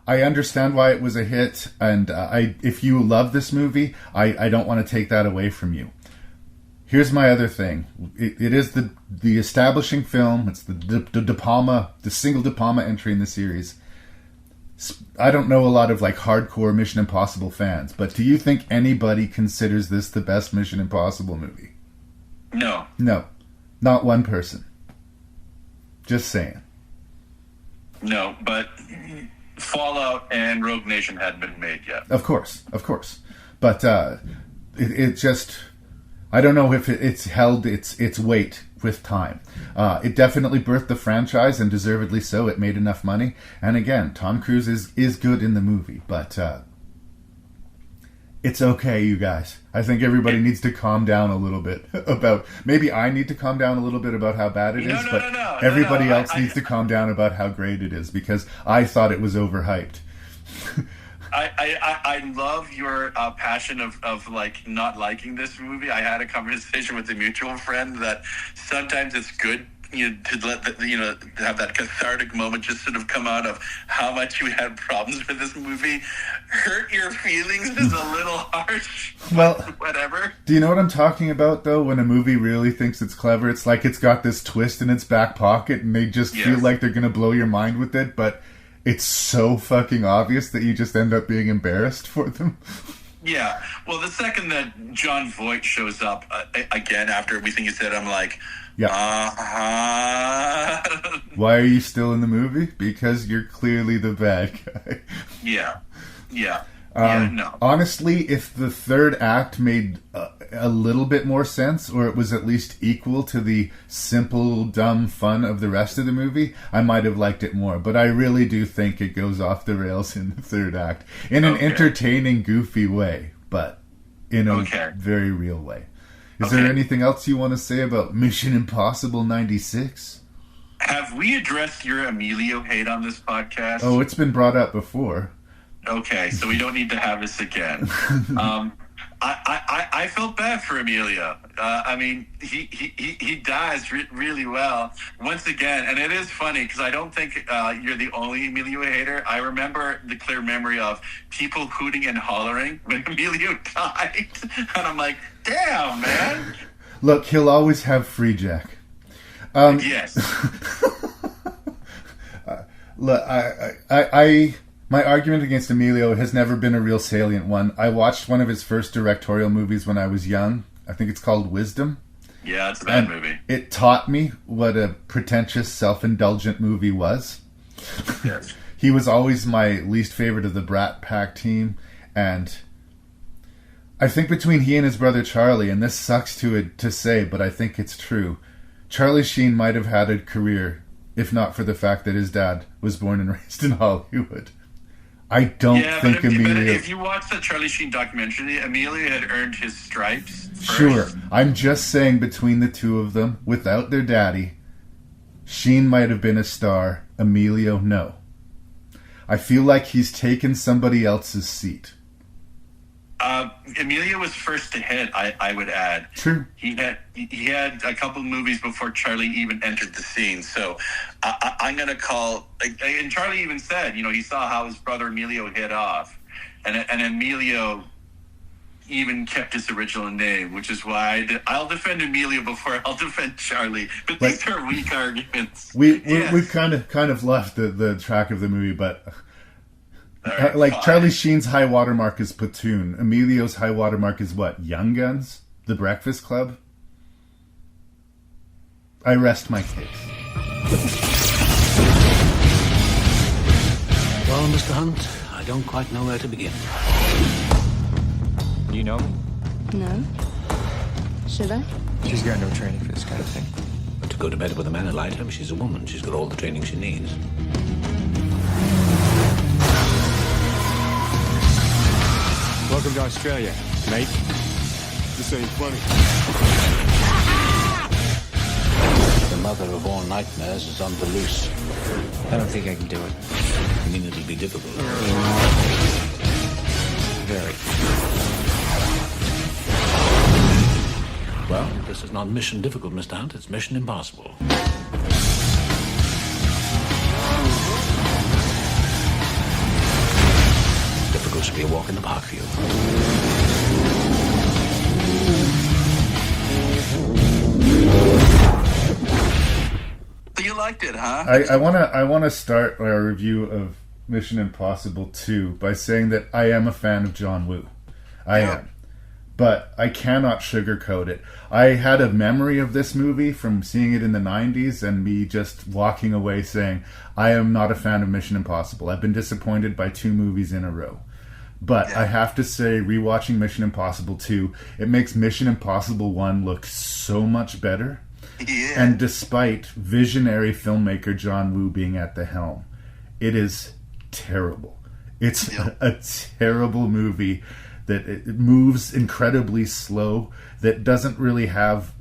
I understand why it was a hit, and if you love this movie, I don't want to take that away from you. Here's my other thing. It is the establishing film. It's the De Palma, the single De Palma entry in the series. I don't know a lot of hardcore Mission Impossible fans, but do you think anybody considers this the best Mission Impossible movie? No. No. Not one person. Just saying. No, but Fallout and Rogue Nation hadn't been made yet. Of course. But it just... I don't know if it's held its weight with time. It definitely birthed the franchise, and deservedly so. It made enough money. And again, Tom Cruise is good in the movie, but it's okay, you guys. I think everybody needs to calm down a little bit about... Maybe I need to calm down a little bit about how bad it is, but everybody else needs to calm down about how great it is, because I thought it was overhyped. I love your passion of not liking this movie. I had a conversation with a mutual friend that sometimes it's good to let to have that cathartic moment just sort of come out of how much you had problems with this movie. Hurt your feelings is a little harsh. Well, whatever. Do you know what I'm talking about, though? When a movie really thinks it's clever, it's like it's got this twist in its back pocket, and they just feel like they're going to blow your mind with it, but it's so fucking obvious that you just end up being embarrassed for them. Yeah. Well, the second that John Voight shows up again after everything you said, I'm like, Why are you still in the movie? Because you're clearly the bad guy. Yeah. No. Honestly, if the third act made a little bit more sense, or it was at least equal to the simple, dumb fun of the rest of the movie, I might have liked it more. But I really do think it goes off the rails in the third act. In an entertaining, goofy way, but in a very real way. Is there anything else you want to say about Mission Impossible 96? Have we addressed your Emilio hate on this podcast? Oh, it's been brought up before. Okay, so we don't need to have this again. I felt bad for Emilio. I mean, he dies really well once again, and it is funny because I don't think you're the only Emilio hater. I remember the clear memory of people hooting and hollering when Emilio died, and I'm like, damn, man. Look, he'll always have Free Jack. Yes. Look, my argument against Emilio has never been a real salient one. I watched one of his first directorial movies when I was young. I think it's called Wisdom. Yeah, it's a bad movie. It taught me what a pretentious, self-indulgent movie was. Yes. He was always my least favorite of the Brat Pack team, and I think between he and his brother Charlie, and this sucks to say, but I think it's true, Charlie Sheen might have had a career if not for the fact that his dad was born and raised in Hollywood. I don't think but Emilio... if you watch the Charlie Sheen documentary, Emilio had earned his stripes first. Sure. I'm just saying between the two of them, without their daddy, Sheen might have been a star. Emilio, no. I feel like he's taken somebody else's seat. Emilio was first to hit, I would add. True. He had a couple movies before Charlie even entered the scene. So I'm going to call... And Charlie even said, he saw how his brother Emilio hit off. And Emilio even kept his original name, which is why I'll defend Emilio before I'll defend Charlie. But these are weak arguments. We've kind of left the track of the movie, but... Fine. Charlie Sheen's high watermark is Platoon. Emilio's high watermark is what? Young Guns? The Breakfast Club? I rest my case. Well, Mr. Hunt, I don't quite know where to begin. You know me? No. Should I? She's got no training for this kind of thing. But to go to bed with a man like him, she's a woman. She's got all the training she needs. Welcome to Australia, mate. This ain't funny. The mother of all nightmares is on the loose. I don't think I can do it. I mean, it'll be difficult. Very. Well, this is not mission difficult, Mr. Hunt. It's mission impossible. Difficult should be a walk in the park for you. You liked it, huh? I want to start our review of Mission Impossible 2 by saying that I am a fan of John Woo. I am. But I cannot sugarcoat it. I had a memory of this movie from seeing it in the 90s and me just walking away saying, I am not a fan of Mission Impossible. I've been disappointed by 2 movies in a row. But I have to say, rewatching Mission Impossible 2, it makes Mission Impossible 1 look so much better. Yeah. And despite visionary filmmaker John Woo being at the helm, it is terrible. It's a terrible movie that it moves incredibly slow, that doesn't really have,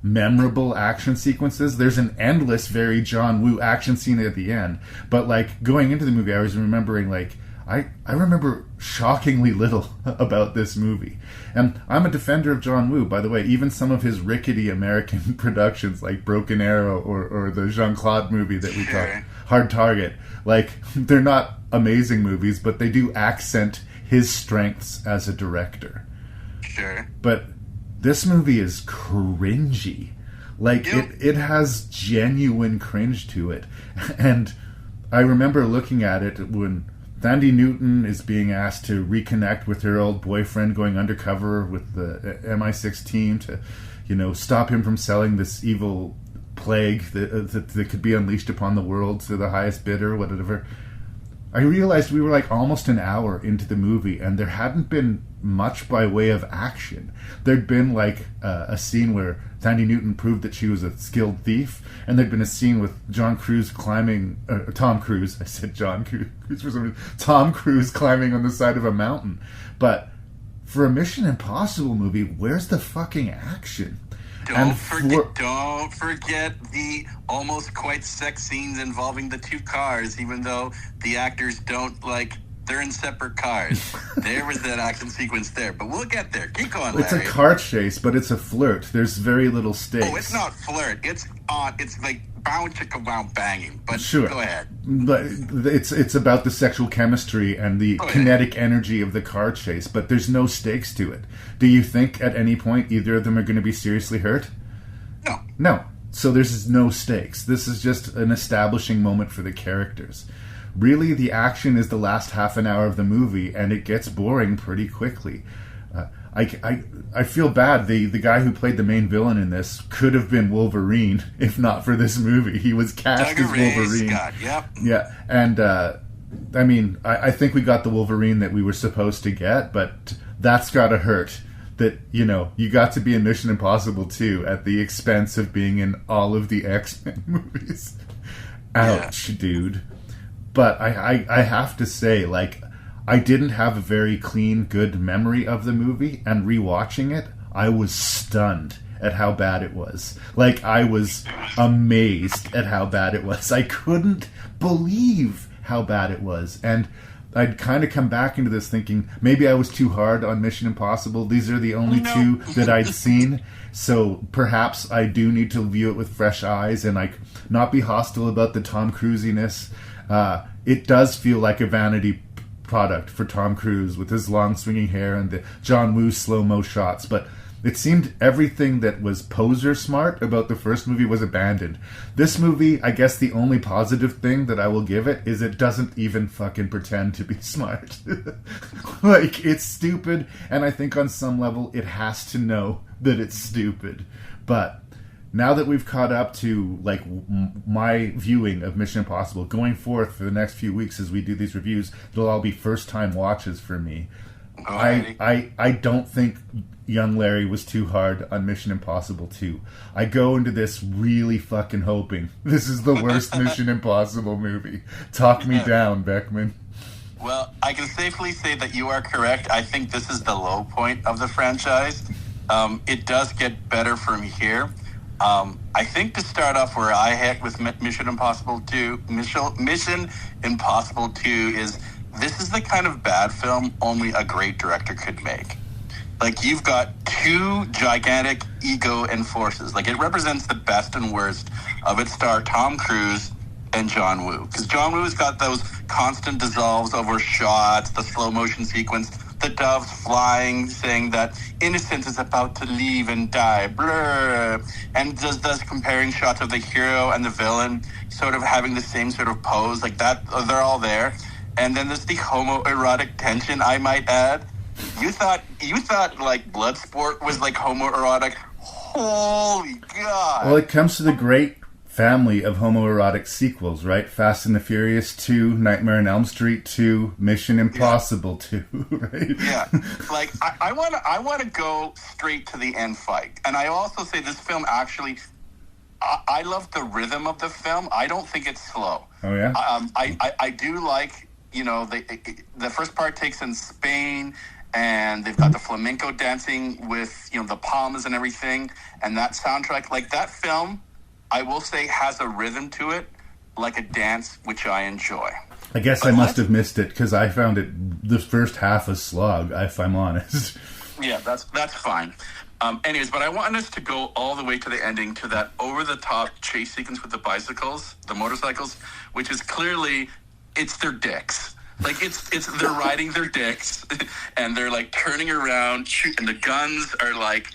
memorable action sequences. There's an endless, very John Woo action scene at the end. But, going into the movie, I was remembering, I remember shockingly little about this movie. And I'm a defender of John Woo, by the way. Even some of his rickety American productions, like Broken Arrow or the Jean-Claude movie that we call Hard Target, they're not amazing movies, but they do accent his strengths as a director. Sure. But this movie is cringy. It has genuine cringe to it. And I remember looking at it when Thandie Newton is being asked to reconnect with her old boyfriend, going undercover with the MI6 team to, stop him from selling this evil plague that could be unleashed upon the world to the highest bidder, whatever. I realized we were almost an hour into the movie and there hadn't been much by way of action. There'd been a scene where Thandie Newton proved that she was a skilled thief, and there'd been a scene with Tom Cruise climbing on the side of a mountain. But for a Mission Impossible movie, where's the fucking action? Don't forget the almost quite sex scenes involving the 2 cars, even though the actors don't they're in separate cars. There was that action sequence there, but we'll get there. Keep going, Larry. It's a car chase, but it's a flirt. There's very little stakes. Oh, it's not flirt. It's bound chicka wow banging. But sure. Go ahead. But it's about the sexual chemistry and the kinetic energy of the car chase, but there's no stakes to it. Do you think at any point either of them are going to be seriously hurt? No. No. So there's no stakes. This is just an establishing moment for the characters. Really, the action is the last half an hour of the movie, and it gets boring pretty quickly. I feel bad. The guy who played the main villain in this could have been Wolverine if not for this movie. He was cast as Wolverine. Scott, yep. Yeah, and I think we got the Wolverine that we were supposed to get, but that's gotta hurt. That, you got to be in Mission Impossible 2 at the expense of being in all of the X-Men movies. Ouch, dude. But I have to say, like, I didn't have a very clean, good memory of the movie, and rewatching it, I was stunned at how bad it was. Like, I was amazed at how bad it was. I couldn't believe how bad it was. And I'd kind of come back into this thinking, maybe I was too hard on Mission Impossible. These are the only two that I'd seen. So perhaps I do need to view it with fresh eyes and, like, not be hostile about the Tom Cruisiness. It does feel like a vanity product for Tom Cruise with his long swinging hair and the John Woo slow-mo shots, but it seemed everything that was poser smart about the first movie was abandoned. This movie, I guess the only positive thing that I will give it is it doesn't even fucking pretend to be smart. Like, it's stupid, and I think on some level it has to know that it's stupid. But now that we've caught up to, like, my viewing of Mission Impossible, going forth for the next few weeks as we do these reviews, it'll all be first-time watches for me. I don't think young Larry was too hard on Mission Impossible 2. I go into this really fucking hoping this is the worst Mission Impossible movie. Talk me down, Beckmann. Well, I can safely say that you are correct. I think this is the low point of the franchise. It does get better from here. I think to start off where I hit with Mission Impossible 2 is this is the kind of bad film only a great director could make. Like, you've got two gigantic ego and forces. Like, it represents the best and worst of its star Tom Cruise and John Woo. Because John Woo's got those constant dissolves over shots, the slow motion sequence, the doves flying, saying that innocence is about to leave and die, blur. And does comparing shots of the hero and the villain sort of having the same sort of pose, like that, they're all there. And then there's the homoerotic tension, I might add. You thought like Bloodsport was like homoerotic? Holy God. Well, it comes to the great family of homoerotic sequels, right? Fast and the Furious 2, Nightmare on Elm Street 2, Mission Impossible 2, right? Yeah. Like, I want to go straight to the end fight. And I also say this film actually, I love the rhythm of the film. I don't think it's slow. Oh, yeah? I do like, you know, the first part takes in Spain, and they've got the flamenco dancing with, you know, the palmas and everything, and that soundtrack. Like, that film, I will say, has a rhythm to it, like a dance, which I enjoy. I guess I must have missed it, because I found it, the first half a slog, if I'm honest. Yeah, that's fine. Anyways, but I want us to go all the way to the ending, to that over-the-top chase sequence with the motorcycles, which is clearly, it's their dicks. Like, they're riding their dicks, and they're, like, turning around, and the guns are, like,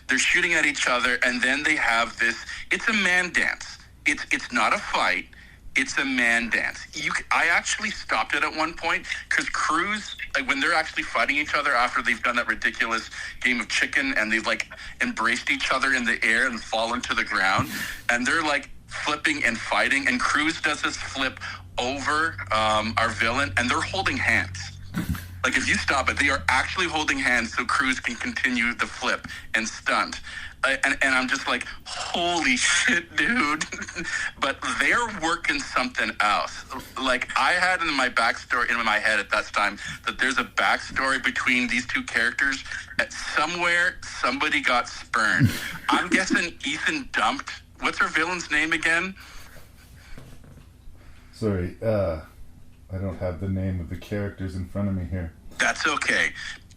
they're shooting at each other, and then they have this, it's a man dance. It's not a fight, it's a man dance. I actually stopped it at one point, because Cruise, like, when they're actually fighting each other after they've done that ridiculous game of chicken, and they've, like, embraced each other in the air and fallen to the ground, and they're, like, flipping and fighting, and Cruise does this flip over our villain, and they're holding hands. Like, if you stop it, they are actually holding hands so Cruise can continue the flip and stunt. And I'm just like, holy shit, dude. But they're working something else. Like, I had in my backstory, in my head at that time, that there's a backstory between these two characters. Somewhere, somebody got spurned. I'm guessing Ethan dumped, what's her villain's name again? Sorry, I don't have the name of the characters in front of me here. That's okay.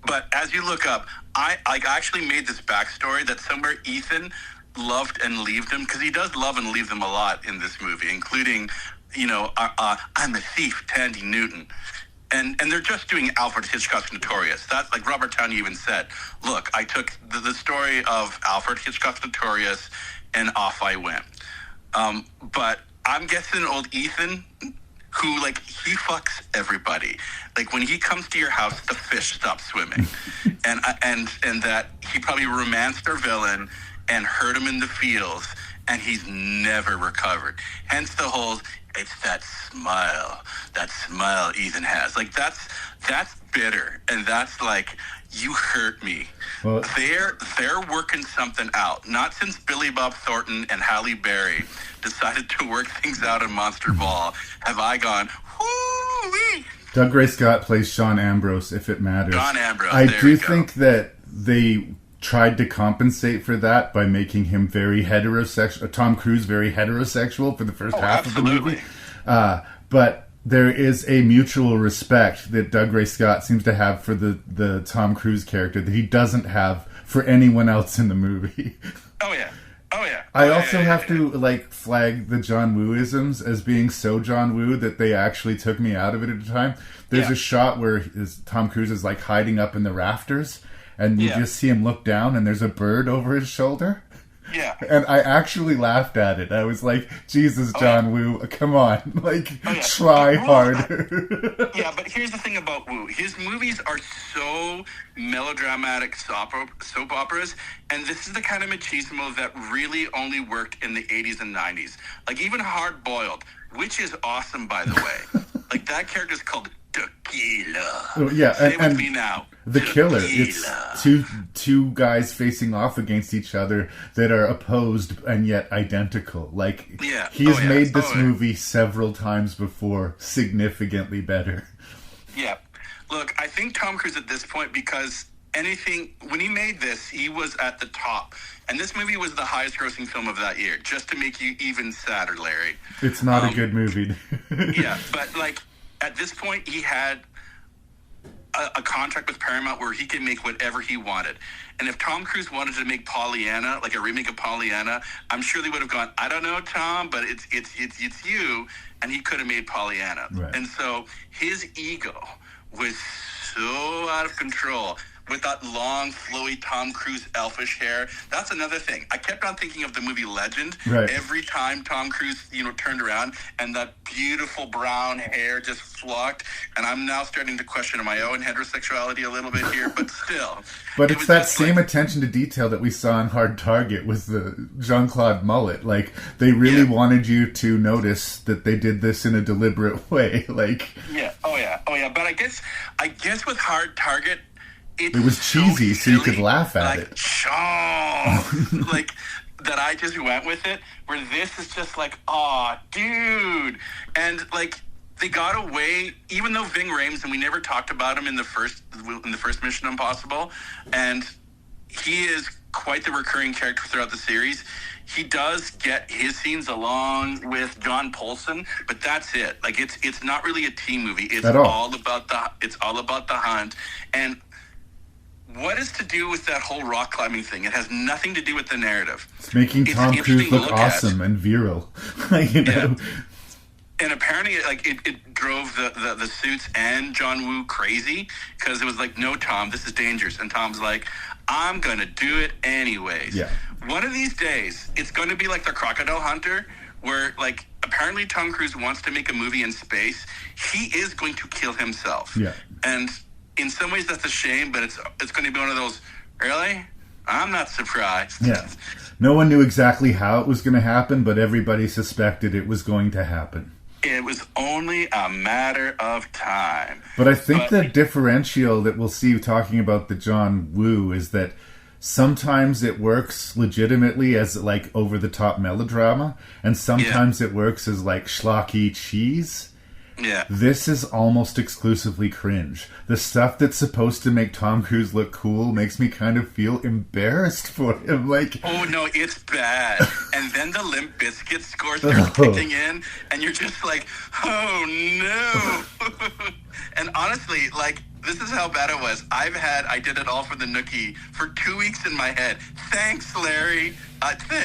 But as you look up, I actually made this backstory that somewhere Ethan loved and leaved him, because he does love and leave them a lot in this movie, including, you know, I'm a thief, Tandy Newton. And they're just doing Alfred Hitchcock's Notorious. That's like Robert Downey even said, look, I took the story of Alfred Hitchcock's Notorious and off I went. But I'm guessing old Ethan, who, like, he fucks everybody. Like, when he comes to your house, the fish stops swimming. and that he probably romanced our villain and hurt him in the fields, and he's never recovered. Hence the whole, it's that smile Ethan has. Like, that's bitter. And that's like, you hurt me. Well, They're working something out. Not since Billy Bob Thornton and Halle Berry decided to work things out in Monster Ball have I gone, whoo-wee. Doug Ray Scott plays Sean Ambrose, if it matters. Sean Ambrose, I there do we go. think that they tried to compensate for that by making him very heterosexual, Tom Cruise very heterosexual for the first half absolutely. of the movie. But there is a mutual respect that Doug Ray Scott seems to have for the Tom Cruise character that he doesn't have for anyone else in the movie. Oh, yeah. Oh, yeah. I also have to flag the John Woo-isms as being so John Woo that they actually took me out of it at the time. There's a shot where Tom Cruise is hiding up in the rafters, and you just see him look down, and there's a bird over his shoulder. Yeah. And I actually laughed at it. I was like, Jesus, John Woo, come on. Try harder. Yeah, but here's the thing about Woo. His movies are so melodramatic soap operas, and this is the kind of machismo that really only worked in the 80s and 90s. Even Hard Boiled, which is awesome, by the way. That character's called Tequila. Oh, yeah, Say with me now. The Killer. Tequila. It's two guys facing off against each other that are opposed and yet identical. He has made this movie several times before, significantly better. Yeah. Look, I think Tom Cruise at this point, because when he made this, he was at the top. And this movie was the highest grossing film of that year, just to make you even sadder, Larry. It's not a good movie. Yeah, but at this point, he had a contract with Paramount where he could make whatever he wanted. And if Tom Cruise wanted to make Pollyanna, a remake of Pollyanna, I'm sure they would have gone, I don't know, Tom, but it's you. And he could have made Pollyanna. Right. And so his ego was so out of control. With that long, flowy Tom Cruise elfish hair. That's another thing. I kept on thinking of the movie Legend. Right. Every time Tom Cruise, turned around and that beautiful brown hair just flocked. And I'm now starting to question my own heterosexuality a little bit here, but still. But it's that same attention to detail that we saw in Hard Target with the Jean-Claude mullet. They really wanted you to notice that they did this in a deliberate way. Yeah. Oh, yeah. But I guess with Hard Target, it was cheesy, so you could laugh at it. That I just went with it, where this is just aw, dude. And, they got away, even though Ving Rhames, and we never talked about him in the first Mission Impossible, and he is quite the recurring character throughout the series. He does get his scenes along with John Polson, but that's it. It's not really a team movie. It's all about the hunt. And what is to do with that whole rock climbing thing? It has nothing to do with the narrative. It's making Tom Cruise look awesome and virile. Yeah. And apparently, it drove the suits and John Woo crazy, because it was no, Tom, this is dangerous. And Tom's like, I'm going to do it anyways. Yeah. One of these days, it's going to be like The Crocodile Hunter, where, apparently Tom Cruise wants to make a movie in space. He is going to kill himself. Yeah. And in some ways, that's a shame, but it's going to be one of those, really? I'm not surprised. Yeah. No one knew exactly how it was going to happen, but everybody suspected it was going to happen. It was only a matter of time. But I think the differential that we'll see talking about the John Woo is that sometimes it works legitimately as over-the-top melodrama, and sometimes it works as schlocky cheese. Yeah. This is almost exclusively cringe. The stuff that's supposed to make Tom Cruise look cool makes me kind of feel embarrassed for him. Oh no, it's bad. And then the Limp Bizkit score starts kicking in, and you're just oh no. And honestly, this is how bad it was. I did it all for the Nookie for 2 weeks in my head. Thanks, Larry.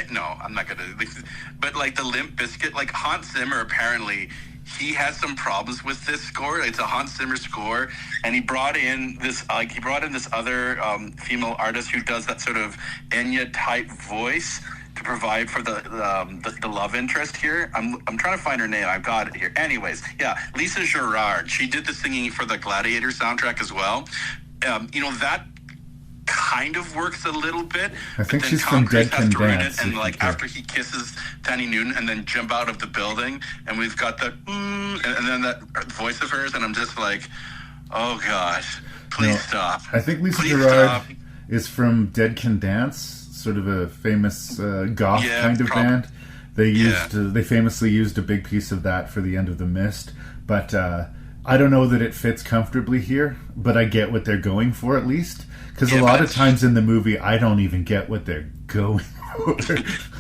No, I'm not gonna. But the Limp Bizkit, Hans Zimmer apparently, he has some problems with this score. It's a Hans Zimmer score, and he brought in this other female artist who does that sort of Enya type voice to provide for the love interest here. I'm trying to find her name. I've got it here. Anyways, yeah, Lisa Gerard. She did the singing for the Gladiator soundtrack as well. That kind of works a little bit. I think she's from Dead Can Dance. And after he kisses Tanny Newton and then jump out of the building, and we've got the and then that voice of hers, and I'm just oh gosh. Please stop. I think Lisa Please Gerrard stop. is from Dead Can Dance, sort of a famous goth kind of band. They famously used a big piece of that for the end of The Mist, but I don't know that it fits comfortably here, but I get what they're going for at least, because a lot of times in the movie I don't even get what they're going for.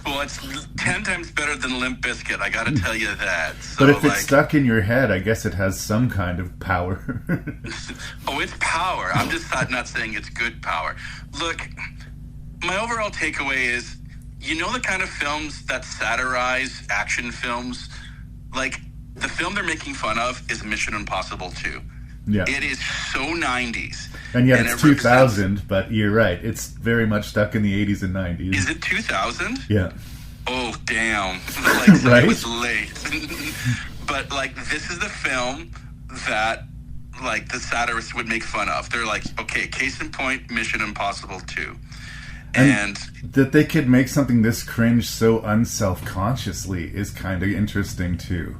Well, it's 10 times better than Limp Bizkit, I gotta tell you that. So, but if it's stuck in your head, I guess it has some kind of power. Oh, it's power. I'm just not saying it's good power. Look, my overall takeaway is, you know the kind of films that satirize action films? Like, the film they're making fun of is Mission Impossible 2. Yeah. It is so 90s. And yet it's 2000, but you're right. It's very much stuck in the 80s and 90s. Is it 2000? Yeah. Oh, damn. Like, so right? It was late. But, like, this is the film that, like, the satirists would make fun of. They're like, okay, case in point, Mission Impossible 2. And that they could make something this cringe so unself-consciously is kind of interesting, too.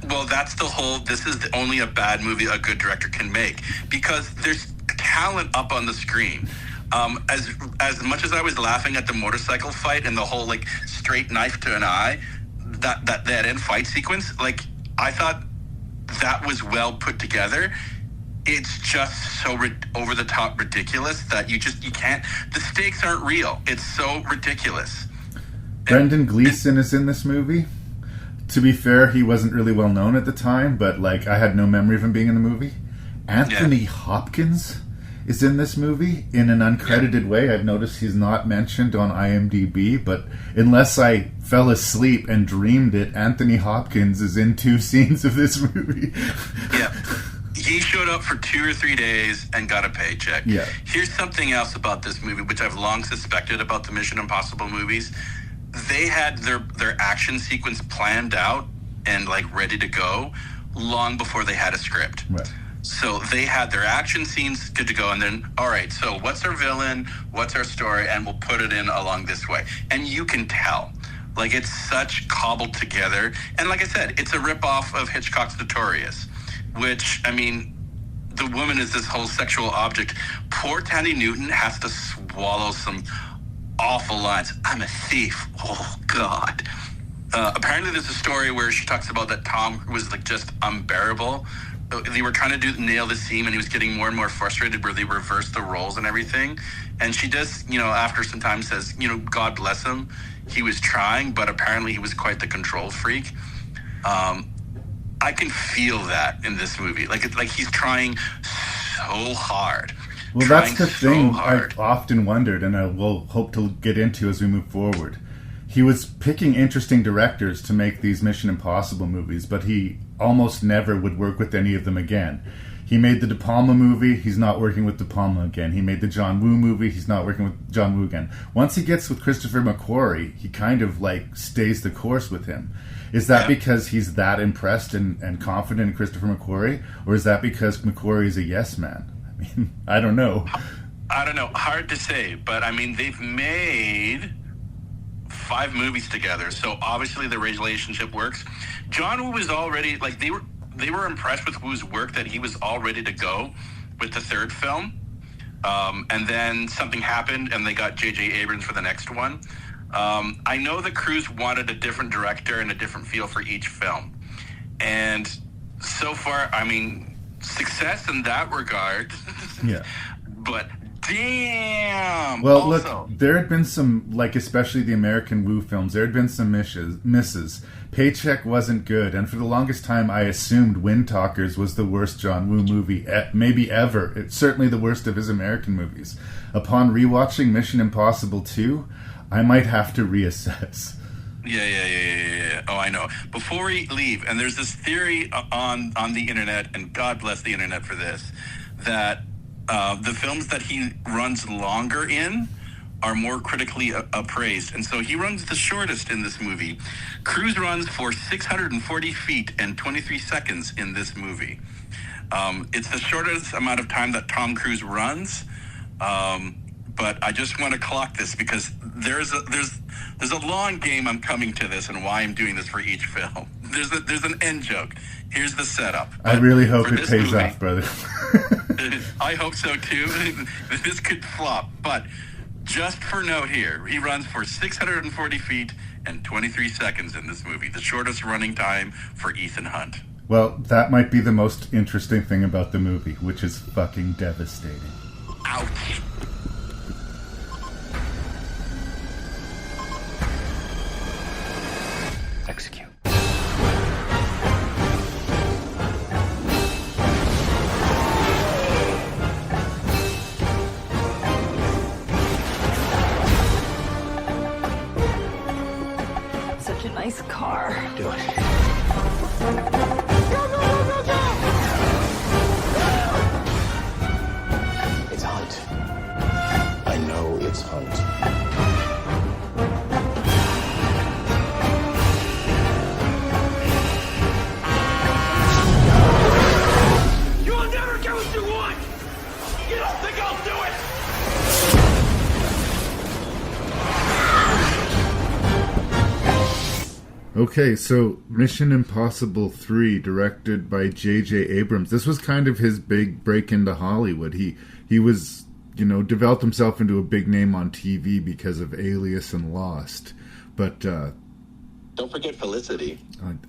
Well, that's the whole, this is only a bad movie a good director can make, because there's talent up on the screen. As much as I was laughing at the motorcycle fight and the whole, like, straight knife to an eye, that end fight sequence, like, I thought that was well put together. It's just so over the top ridiculous that you can't, the stakes aren't real. It's so ridiculous. Brendan Gleeson is in this movie. To be fair, he wasn't really well known at the time, but, like, I had no memory of him being in the movie. Anthony Hopkins is in this movie in an uncredited way. I've noticed he's not mentioned on IMDb, but unless I fell asleep and dreamed it, Anthony Hopkins is in 2 scenes of this movie. Yeah. He showed up for 2 or 3 days and got a paycheck. Yeah. Here's something else about this movie, which I've long suspected about the Mission Impossible movies. They had their action sequence planned out and, like, ready to go long before they had a script. Right. So they had their action scenes good to go, and then, all right, so what's our villain, what's our story, and we'll put it in along this way. And you can tell. Like, it's such cobbled together. And like I said, it's a ripoff of Hitchcock's Notorious, which, I mean, the woman is this whole sexual object. Poor Tandy Newton has to swallow some awful lines. I'm a thief. Oh, God. Apparently there's a story where she talks about that Tom was, like, just unbearable. They were trying to nail the scene, and he was getting more and more frustrated where they reversed the roles and everything. And she does, you know, after some time says, you know, God bless him. He was trying, but apparently he was quite the control freak. I can feel that in this movie. Like he's trying so hard. Well, that's the thing I've often wondered, and I will hope to get into as we move forward. He was picking interesting directors to make these Mission Impossible movies, but he almost never would work with any of them again. He made the De Palma movie, he's not working with De Palma again. He made the John Woo movie, he's not working with John Woo again. Once he gets with Christopher McQuarrie, he kind of, like, stays the course with him. Is that because he's that impressed and confident in Christopher McQuarrie? Or is that because McQuarrie is a yes man? I mean, I don't know. I don't know. Hard to say. But, I mean, they've made 5 movies together, so obviously the relationship works. John Woo was already, like, they were impressed with Woo's work that he was all ready to go with the 3rd film. And then something happened, and they got J.J. Abrams for the next one. I know the crews wanted a different director and a different feel for each film. And so far, I mean, success in that regard. Yeah. But damn! Well, also, look, there had been some, like, especially the American Woo films, there had been some misses. Paycheck wasn't good, and for the longest time I assumed Wind Talkers was the worst John Woo movie maybe ever. It's certainly the worst of his American movies. Upon rewatching Mission Impossible 2, I might have to reassess. Yeah. Oh, I know. Before we leave, and there's this theory on the internet, and God bless the internet for this, that the films that he runs longer in are more critically appraised. And so he runs the shortest in this movie. Cruise runs for 640 feet and 23 seconds in this movie. It's the shortest amount of time that Tom Cruise runs. But I just want to clock this because there's a long game I'm coming to this and why I'm doing this for each film. There's an end joke. Here's the setup. I really hope it pays off, brother. I hope so too. This could flop, but just for note here, he runs for 640 feet and 23 seconds in this movie, the shortest running time for Ethan Hunt. Well, that might be the most interesting thing about the movie, which is fucking devastating. Ouch. Execute. Such a nice car. Do it. It's Hunt. I know it's Hunt. You'll never get what you want! You don't think I'll do it? Okay, so Mission Impossible 3, directed by J.J. Abrams. This was kind of his big break into Hollywood. He was, developed himself into a big name on TV because of Alias and Lost. But Don't forget Felicity.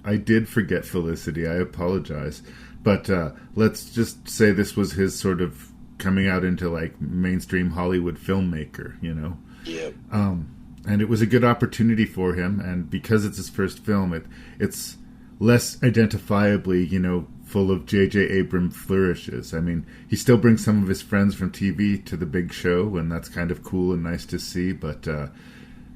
I did forget Felicity. I apologize. But let's just say this was his sort of coming out into, like, mainstream Hollywood filmmaker, Yep. And it was a good opportunity for him, and because it's his first film, it's less identifiably, full of J.J. Abrams flourishes. I mean, he still brings some of his friends from TV to the big show, and that's kind of cool and nice to see, but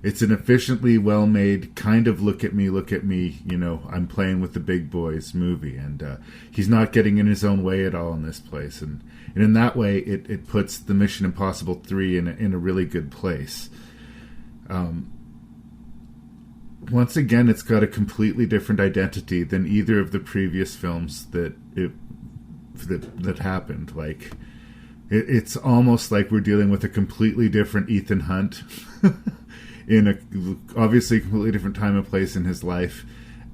it's an efficiently well-made, kind of look at me, I'm playing with the big boys movie, and he's not getting in his own way at all in this place, and in that way, it puts the Mission Impossible 3 in a really good place. Once again, it's got a completely different identity than either of the previous films that happened. Like, it's almost like we're dealing with a completely different Ethan Hunt in a obviously completely different time and place in his life,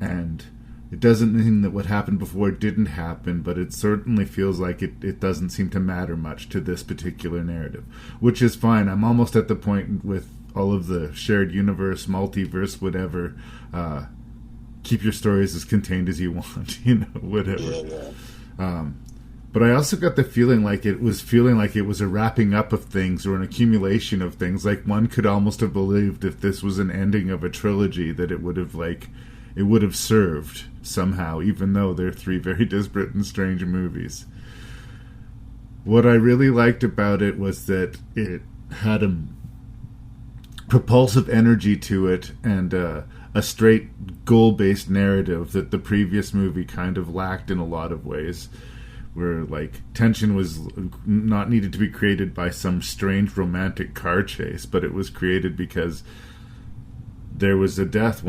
and it doesn't mean that what happened before didn't happen, but it certainly feels like it doesn't seem to matter much to this particular narrative, which is fine. I'm almost at the point with all of the shared universe, multiverse, whatever, keep your stories as contained as you want, whatever. But I also got the feeling like it was a wrapping up of things or an accumulation of things. Like, one could almost have believed if this was an ending of a trilogy that it would have served somehow, even though they're three very disparate and strange movies. What I really liked about it was that it had a propulsive energy to it and a straight goal-based narrative that the previous movie kind of lacked in a lot of ways, where, like, tension was not needed to be created by some strange romantic car chase, but it was created because there was a death.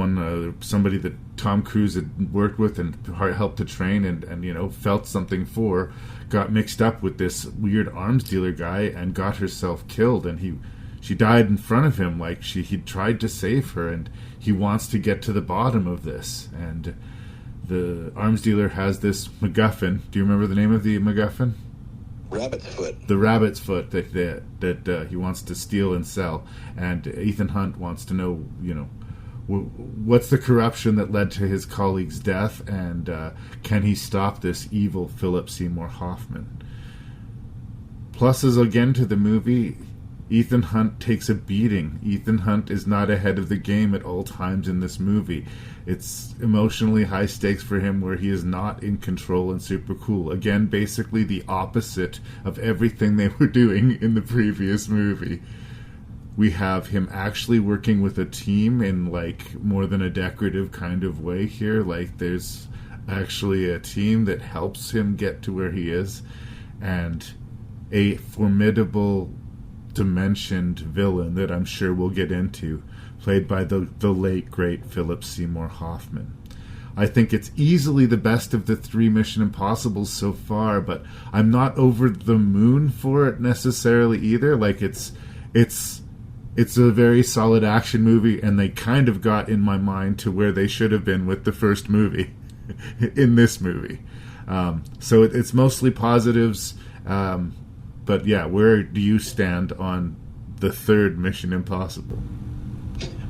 Somebody that Tom Cruise had worked with and helped to train and felt something for, got mixed up with this weird arms dealer guy and got herself killed, and she died in front of him. Like, he tried to save her, and he wants to get to the bottom of this. And the arms dealer has this MacGuffin. Do you remember the name of the MacGuffin? Rabbit's foot. The rabbit's foot that he wants to steal and sell. And Ethan Hunt wants to know, what's the corruption that led to his colleague's death, and can he stop this evil Philip Seymour Hoffman? Pluses again to the movie. Ethan Hunt takes a beating. Ethan Hunt is not ahead of the game at all times in this movie. It's emotionally high stakes for him, where he is not in control and super cool. Again, basically the opposite of everything they were doing in the previous movie. We have him actually working with a team in, like, more than a decorative kind of way here. Like, there's actually a team that helps him get to where he is, and a formidable dimensioned villain that I'm sure we'll get into, played by the late great Philip Seymour Hoffman. I think it's easily the best of the three Mission Impossibles so far, but I'm not over the moon for it necessarily either. Like, it's a very solid action movie, and they kind of got, in my mind, to where they should have been with the first movie in this movie. So it's mostly positives, But yeah, where do you stand on the third Mission Impossible?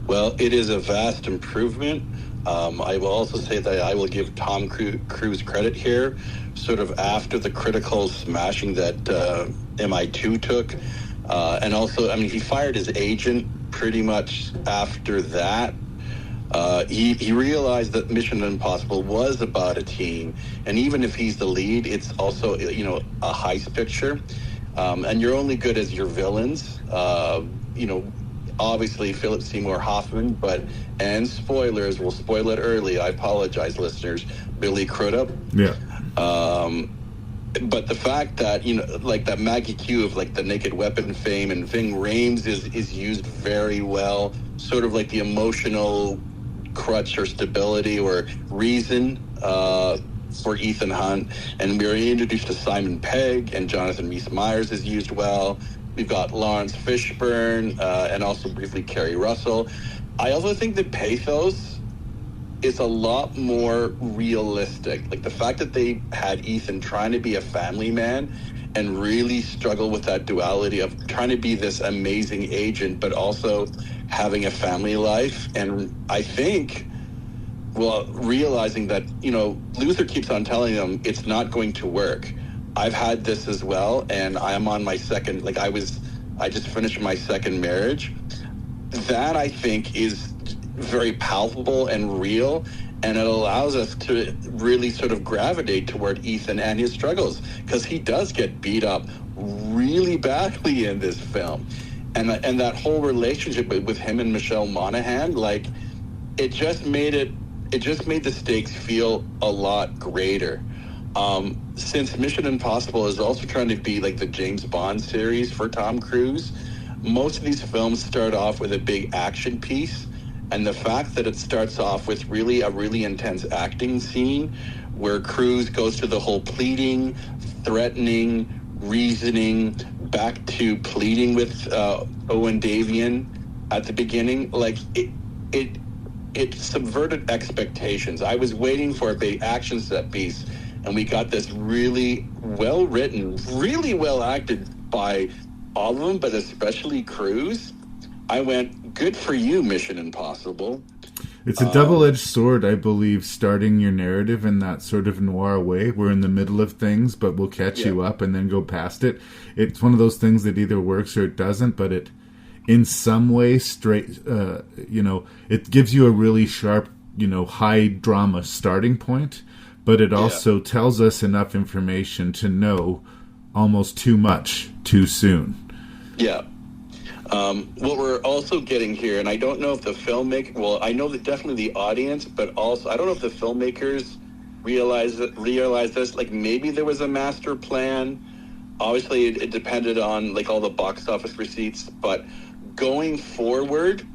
Well, it is a vast improvement. I will also say that I will give Tom Cruise credit here, sort of after the critical smashing that MI2 took. And also, I mean, he fired his agent pretty much after that. He realized that Mission Impossible was about a team. And even if he's the lead, it's also, a heist picture. And you're only good as your villains. Obviously Philip Seymour Hoffman, and spoilers, we'll spoil it early. I apologize, listeners. Billy Crudup. Yeah. But the fact that, like that Maggie Q of like the Naked Weapon fame and Ving Rhames is used very well, sort of like the emotional crutch or stability or reason for Ethan Hunt. And we were introduced to Simon Pegg, and Jonathan Rhys-Meyers is used well. We've got Lawrence Fishburne, and also briefly Kerry Russell. I also think the pathos is a lot more realistic. Like the fact that they had Ethan trying to be a family man and really struggle with that duality of trying to be this amazing agent, but also having a family life. And I think, realizing that, Luther keeps on telling them it's not going to work. I've had this as well, and I am on my second, I just finished my second marriage. That, I think, is very palpable and real, and it allows us to really sort of gravitate toward Ethan and his struggles, because he does get beat up really badly in this film. And that whole relationship with him and Michelle Monaghan, it just made the stakes feel a lot greater. Since Mission Impossible is also trying to be like the James Bond series for Tom Cruise, most of these films start off with a big action piece, and the fact that it starts off with a really intense acting scene where Cruise goes to the whole pleading, threatening, reasoning, back to pleading with Owen Davian at the beginning, it subverted expectations. I was waiting for a big action set piece, and we got this really well written, really well acted by all of them, but especially Cruise. I went, good for you, Mission Impossible. It's a double-edged sword, I believe, starting your narrative in that sort of noir way. We're in the middle of things, but we'll catch you up and then go past it. It's one of those things that either works or it doesn't, but it, in some way, it gives you a really sharp, high drama starting point, but it also tells us enough information to know almost too much too soon. Yeah. What we're also getting here, and I don't know if the filmmaker, I know that definitely the audience, but also I don't know if the filmmakers realize this. Like maybe there was a master plan. Obviously, it depended on like all the box office receipts, but going forward,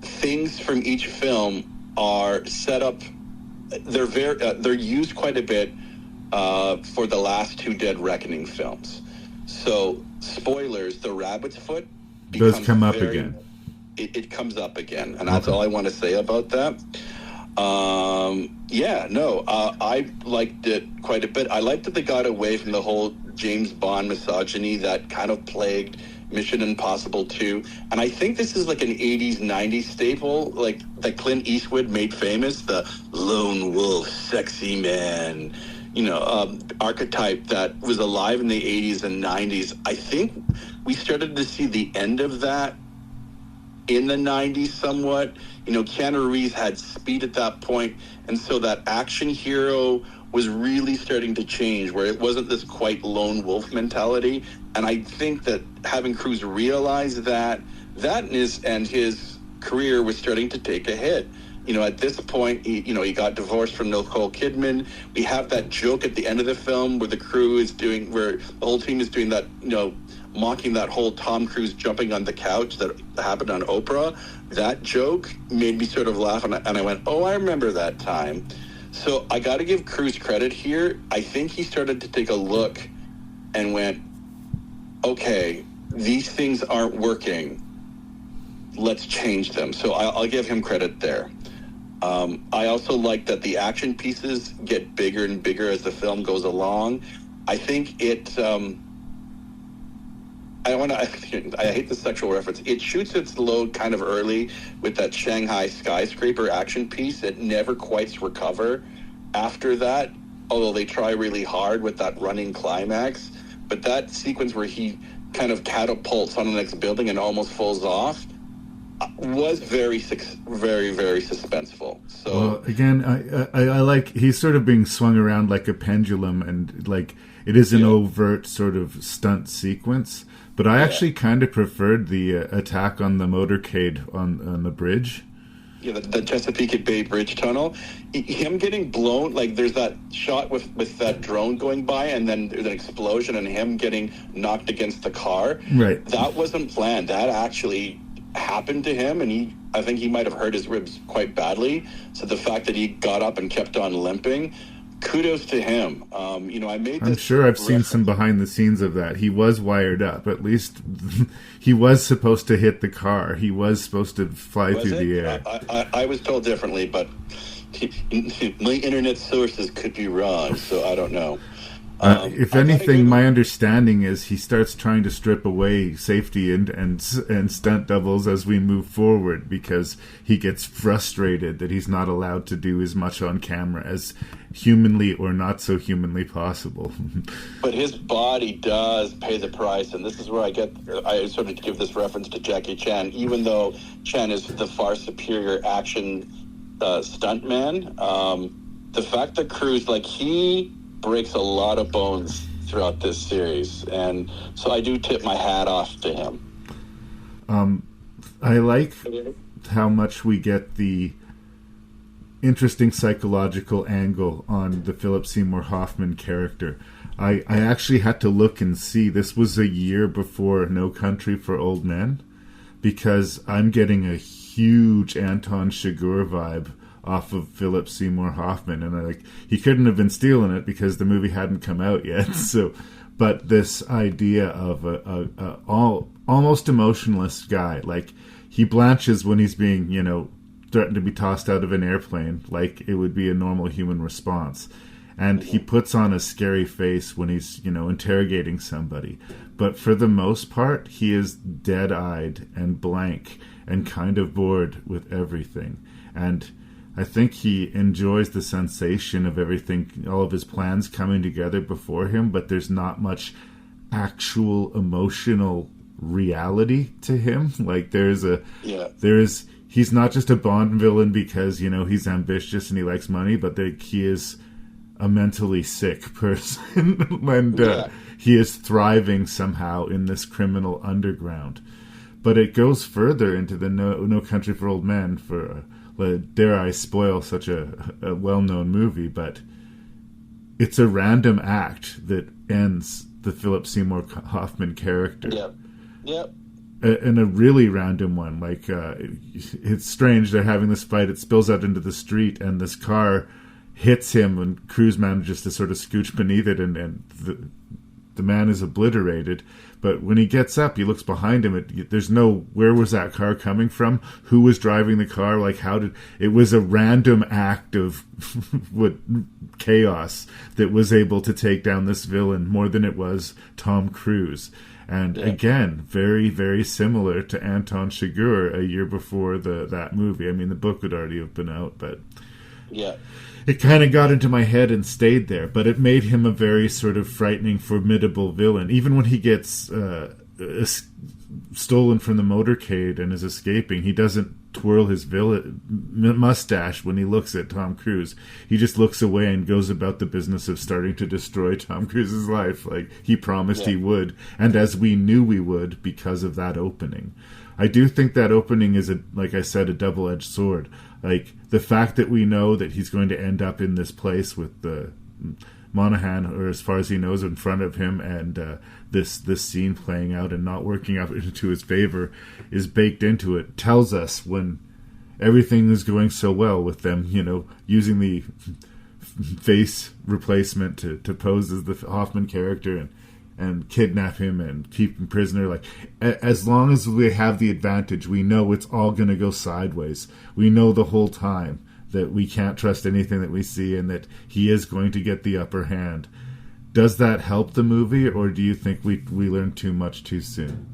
things from each film are set up. They're used quite a bit for the last two Dead Reckoning films. So, spoilers: the rabbit's foot does come up again. It comes up again, and that's all I want to say about that. I liked it quite a bit. I liked that they got away from the whole James Bond misogyny that kind of plagued Mission Impossible 2. And I think this is like an 80s, 90s staple, like that Clint Eastwood made famous, the lone wolf, sexy man, archetype that was alive in the 80s and 90s. I think we started to see the end of that in the 90s somewhat. Keanu Reeves had speed at that point, and so that action hero was really starting to change, where it wasn't this quite lone wolf mentality. And I think that having Cruise realize that and his career was starting to take a hit. At this point, he got divorced from Nicole Kidman. We have that joke at the end of the film where the whole team is doing that, mocking that whole Tom Cruise jumping on the couch that happened on Oprah. That joke made me sort of laugh, and I went, oh, I remember that time. So I got to give Cruise credit here. I think he started to take a look and went, okay, these things aren't working. Let's change them. So I'll give him credit there. I also like that the action pieces get bigger and bigger as the film goes along. I think it. I hate the sexual reference. It shoots its load kind of early with that Shanghai skyscraper action piece. It never quite recover after that, although they try really hard with that running climax. But that sequence where he kind of catapults on the next building and almost falls off was very, very suspenseful. So well, again, I like he's sort of being swung around like a pendulum, and like it is an overt sort of stunt sequence. But I actually kind of preferred the attack on the motorcade on the bridge. Yeah, the Chesapeake Bay Bridge tunnel. Him getting blown, like there's that shot with that drone going by, and then there's an explosion, and him getting knocked against the car. Right. That wasn't planned. That actually happened to him, and I think he might have hurt his ribs quite badly. So the fact that he got up and kept on limping, kudos to him. I'm sure I've seen some behind the scenes of that. He was wired up. At least he was supposed to hit the car. He was supposed to fly through the air. I was told differently, but my internet sources could be wrong, so I don't know. If anything, my understanding is he starts trying to strip away safety and stunt doubles as we move forward, because he gets frustrated that he's not allowed to do as much on camera as humanly or not so humanly possible. But his body does pay the price, and this is where I sort of give this reference to Jackie Chan, even though Chan is the far superior action stuntman. The fact that Cruise, like, he breaks a lot of bones throughout this series, and so I do tip my hat off to him. I like how much we get the interesting psychological angle on the Philip Seymour Hoffman character. I actually had to look and see, this was a year before No Country for Old Men, because I'm getting a huge Anton Chigurh vibe off of Philip Seymour Hoffman, and he couldn't have been stealing it because the movie hadn't come out yet. So, but this idea of a almost emotionless guy, like he blanches when he's being, threatened to be tossed out of an airplane, like it would be a normal human response, and he puts on a scary face when he's, interrogating somebody. But for the most part, he is dead-eyed and blank and kind of bored with everything, and I think he enjoys the sensation of everything, all of his plans coming together before him, but there's not much actual emotional reality to him. Like he's not just a Bond villain because, he's ambitious and he likes money, but he is a mentally sick person and he is thriving somehow in this criminal underground. But it goes further into the No Country for Old Men for... dare I spoil such a well-known movie, but it's a random act that ends the Philip Seymour Hoffman character. Yep. And a really random one. Like, it's strange, they're having this fight, it spills out into the street, and this car hits him, and Cruise manages to sort of scooch beneath it, and the man is obliterated. But when he gets up, he looks behind him. There's no, where was that car coming from? Who was driving the car? Like, it was a random act of chaos that was able to take down this villain more than it was Tom Cruise. And again, very, very similar to Anton Chigurh a year before that movie. I mean, the book would already have been out, but it kind of got into my head and stayed there. But it made him a very sort of frightening, formidable villain. Even when he gets stolen from the motorcade and is escaping, he doesn't twirl his mustache when he looks at Tom Cruise. He just looks away and goes about the business of starting to destroy Tom Cruise's life, like he promised he would, and as we knew we would because of that opening. I do think that opening is, like I said, a double-edged sword. Like, the fact that we know that he's going to end up in this place with the Monahan, or as far as he knows, in front of him, and this scene playing out and not working out into his favor is baked into it, tells us when everything is going so well with them, using the face replacement to pose as the Hoffman character and kidnap him and keep him prisoner. Like, as long as we have the advantage, we know it's all going to go sideways. We know the whole time that we can't trust anything that we see and that he is going to get the upper hand. Does that help the movie, or do you think we learned too much too soon?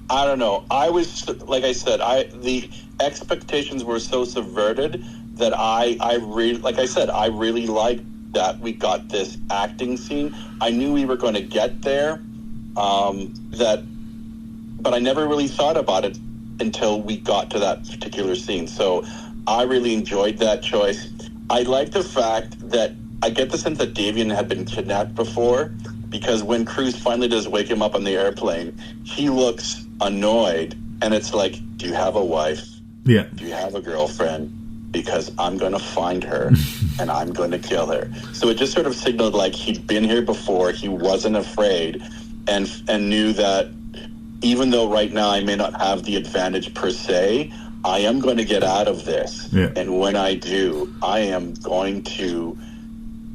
I don't know. I was, like I said, the expectations were so subverted that I really, like I said, I really liked that we got this acting scene. I knew we were going to get there, but I never really thought about it until we got to that particular scene. So I really enjoyed that choice. I like the fact that I get the sense that Davian had been kidnapped before, because when Cruz finally does wake him up on the airplane, he looks annoyed, and it's like, do you have a wife? Yeah. Do you have a girlfriend? Because I'm going to find her, and I'm going to kill her. So it just sort of signaled like he'd been here before, he wasn't afraid, and knew that even though right now I may not have the advantage per se, I am going to get out of this. Yeah. And when I do, I am going to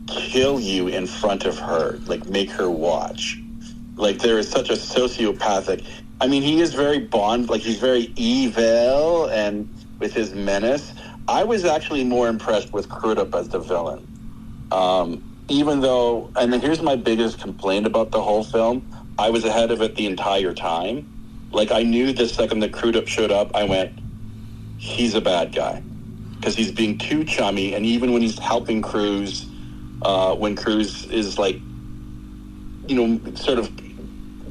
kill you in front of her, like make her watch. Like there is such a sociopathic, I mean, he is very Bond, like he's very evil and with his menace. I was actually more impressed with Crudup as the villain. Even though, and here's my biggest complaint about the whole film, I was ahead of it the entire time. Like I knew the second that Crudup showed up, I went, he's a bad guy. Because he's being too chummy, and even when he's helping Cruz, when Cruz is like, you know, sort of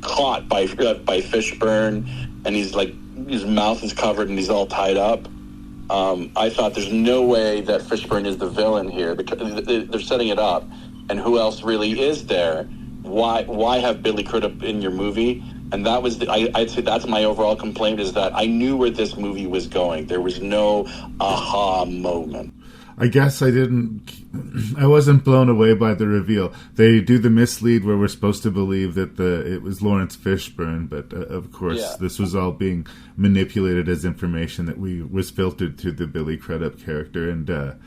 caught by Fishburne, and he's like, his mouth is covered and he's all tied up. I thought there's no way that Fishburne is the villain here, because they're setting it up, and who else really is there? Why have Billy Crudup in your movie? And that was I'd say that's my overall complaint, is that I knew where this movie was going. There was no aha moment. I guess I wasn't blown away by the reveal. They do the mislead where we're supposed to believe that it was Lawrence Fishburne, but of course this was all being manipulated as information that was filtered through the Billy Crudup character. And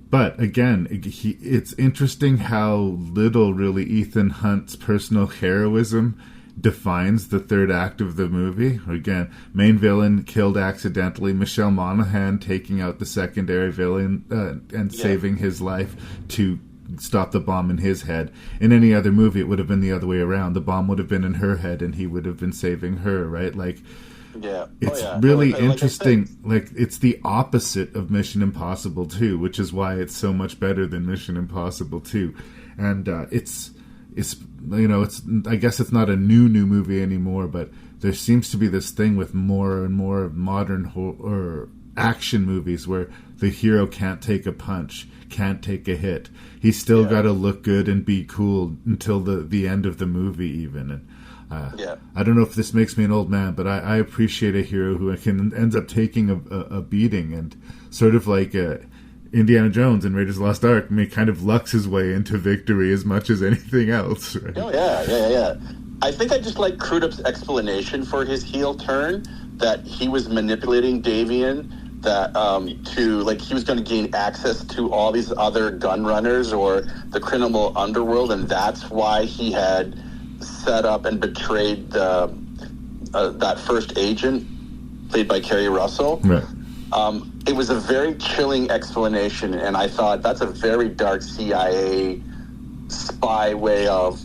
but again, it's interesting how little really Ethan Hunt's personal heroism defines the third act of the movie. Again, main villain killed accidentally, Michelle Monaghan taking out the secondary villain and saving his life to stop the bomb in his head. In any other movie, it would have been the other way around. The bomb would have been in her head and he would have been saving her, right? Like, it's really interesting. Like, it's the opposite of Mission Impossible 2, which is why it's so much better than Mission Impossible 2. And it's you know, I guess it's not a new movie anymore, but there seems to be this thing with more and more modern or action movies where the hero can't take a punch, can't take a hit. He's still got to look good and be cool until the end of the movie even. And I don't know if this makes me an old man, but I appreciate a hero who ends up taking a beating, and sort of like Indiana Jones in Raiders of the Lost Ark kind of lucks his way into victory as much as anything else. Right? Oh, yeah. I think I just like Crudup's explanation for his heel turn, that he was manipulating Davian, that he was going to gain access to all these other gun runners or the criminal underworld, and that's why he had set up and betrayed that first agent, played by Kerry Russell. Right. It was a very chilling explanation, and I thought that's a very dark CIA spy way of,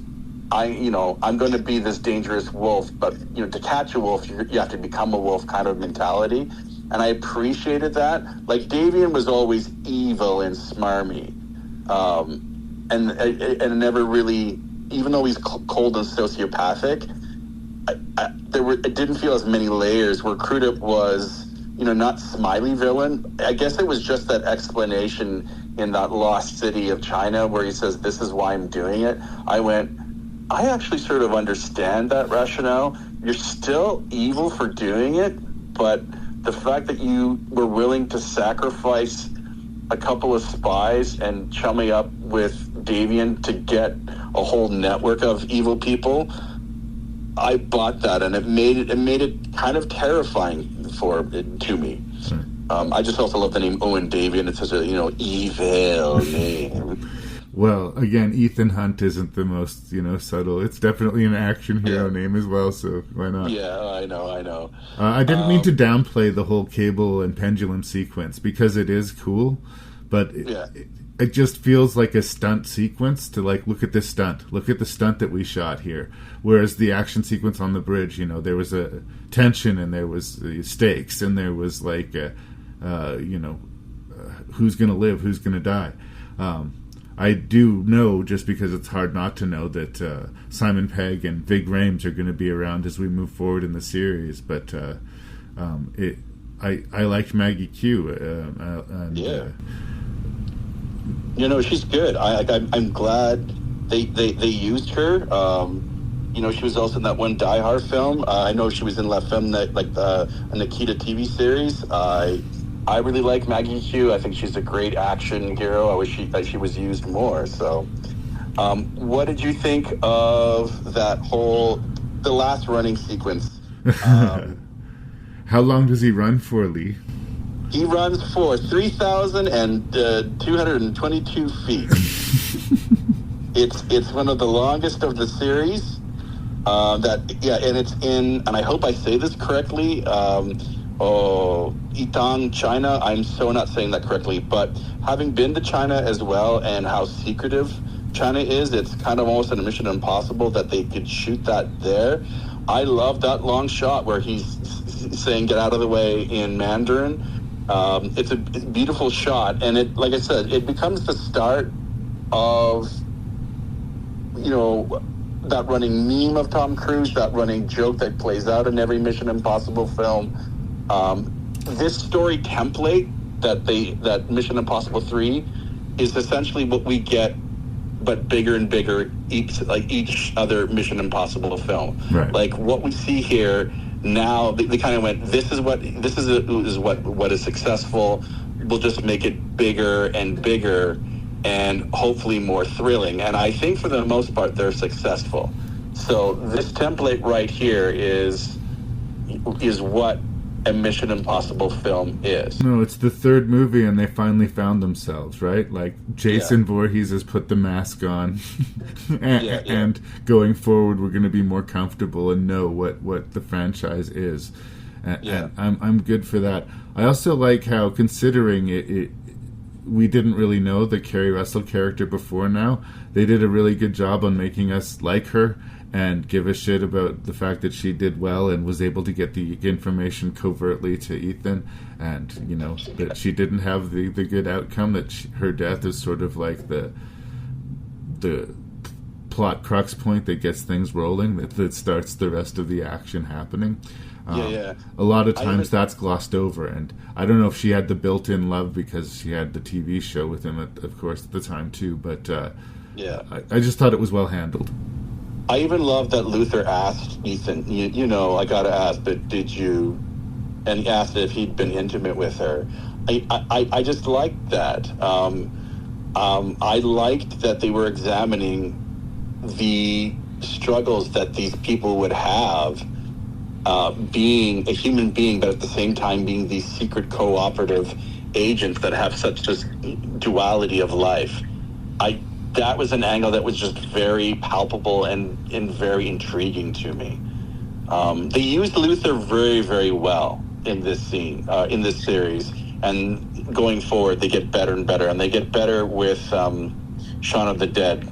I'm going to be this dangerous wolf, but to catch a wolf, you have to become a wolf kind of mentality, and I appreciated that. Like, Davian was always evil and smarmy, and never really, even though he's cold and sociopathic, it didn't feel as many layers, where Crudup was, not smiley villain. I guess it was just that explanation in that Lost City of China where he says, this is why I'm doing it. I actually sort of understand that rationale. You're still evil for doing it, but the fact that you were willing to sacrifice a couple of spies and chummy up with Davian to get a whole network of evil people, I bought that, and it made it kind of terrifying to me. I just also love the name Owen Davian. It's such a evil name. Well, again, Ethan Hunt isn't the most subtle. It's definitely an action hero name as well, so why not? Yeah, I know. I didn't mean to downplay the whole cable and pendulum sequence, because it is cool, but it just feels like a stunt sequence to like, look at this stunt, look at the stunt that we shot here. Whereas the action sequence on the bridge, you know, there was a tension and there was the stakes and there was like, who's going to live, who's going to die. I do know, just because it's hard not to know, that Simon Pegg and Vig Rhames are going to be around as we move forward in the series. But I liked Maggie Q. She's good. I'm glad they used her. She was also in that one Die Hard film. I know she was in La Femme, like the Nikita TV series. I really like Maggie Q. I think she's a great action hero. I wish she was used more. So, what did you think of the last running sequence? How long does he run for, Lee? He runs for 3,222 feet. It's one of the longest of the series. And it's in, and I hope I say this correctly. Yitang, China. I'm so not saying that correctly, but having been to China as well and how secretive China is, it's kind of almost a Mission Impossible that they could shoot that there. I love that long shot where he's saying "get out of the way" in Mandarin. It's a beautiful shot, and it, like I said, it becomes the start of that running meme of Tom Cruise, that running joke that plays out in every Mission Impossible film. This story template that Mission Impossible 3 is essentially what we get, but bigger and bigger each other Mission Impossible film. Right. Like what we see here now, they kind of went, this is what is successful. We'll just make it bigger and bigger and hopefully more thrilling. And I think for the most part they're successful. So this template right here is what a Mission Impossible film is. No, it's the third movie and they finally found themselves, right? Like Jason Voorhees has put the mask on and going forward we're going to be more comfortable and know what the franchise is. And I'm good for that. I also like how, considering it we didn't really know the Kerry Russell character before now, they did a really good job on making us like her and give a shit about the fact that she did well and was able to get the information covertly to Ethan, and that she didn't have the good outcome, that her death is sort of like the plot crux point that gets things rolling, that starts the rest of the action happening. A lot of times that's glossed over, and I don't know if she had the built-in love because she had the TV show with him at the time too, but I just thought it was well handled. I even love that Luther asked Ethan, I gotta ask, but did you, and he asked if he'd been intimate with her. I just liked that. I liked that they were examining the struggles that these people would have being a human being, but at the same time being these secret cooperative agents that have such this duality of life. That was an angle that was just very palpable and very intriguing to me. They used Luther very, very well in this in this series, and going forward they get better and better, and they get better with Shaun of the Dead.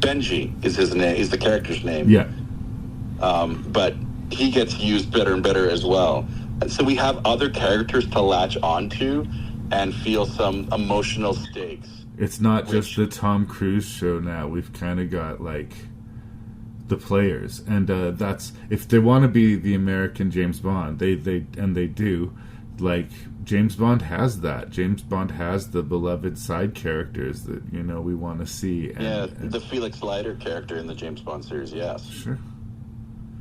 Benji is his name, is the character's name. Yeah. But he gets used better and better as well. And so we have other characters to latch onto and feel some emotional stakes. It's not just the Tom Cruise show now. We've kind of got like the players, and that's, if they want to be the American James Bond, they do. Like James Bond has that. James Bond has the beloved side characters that we want to see. And the Felix Leiter character in the James Bond series. Yes, sure.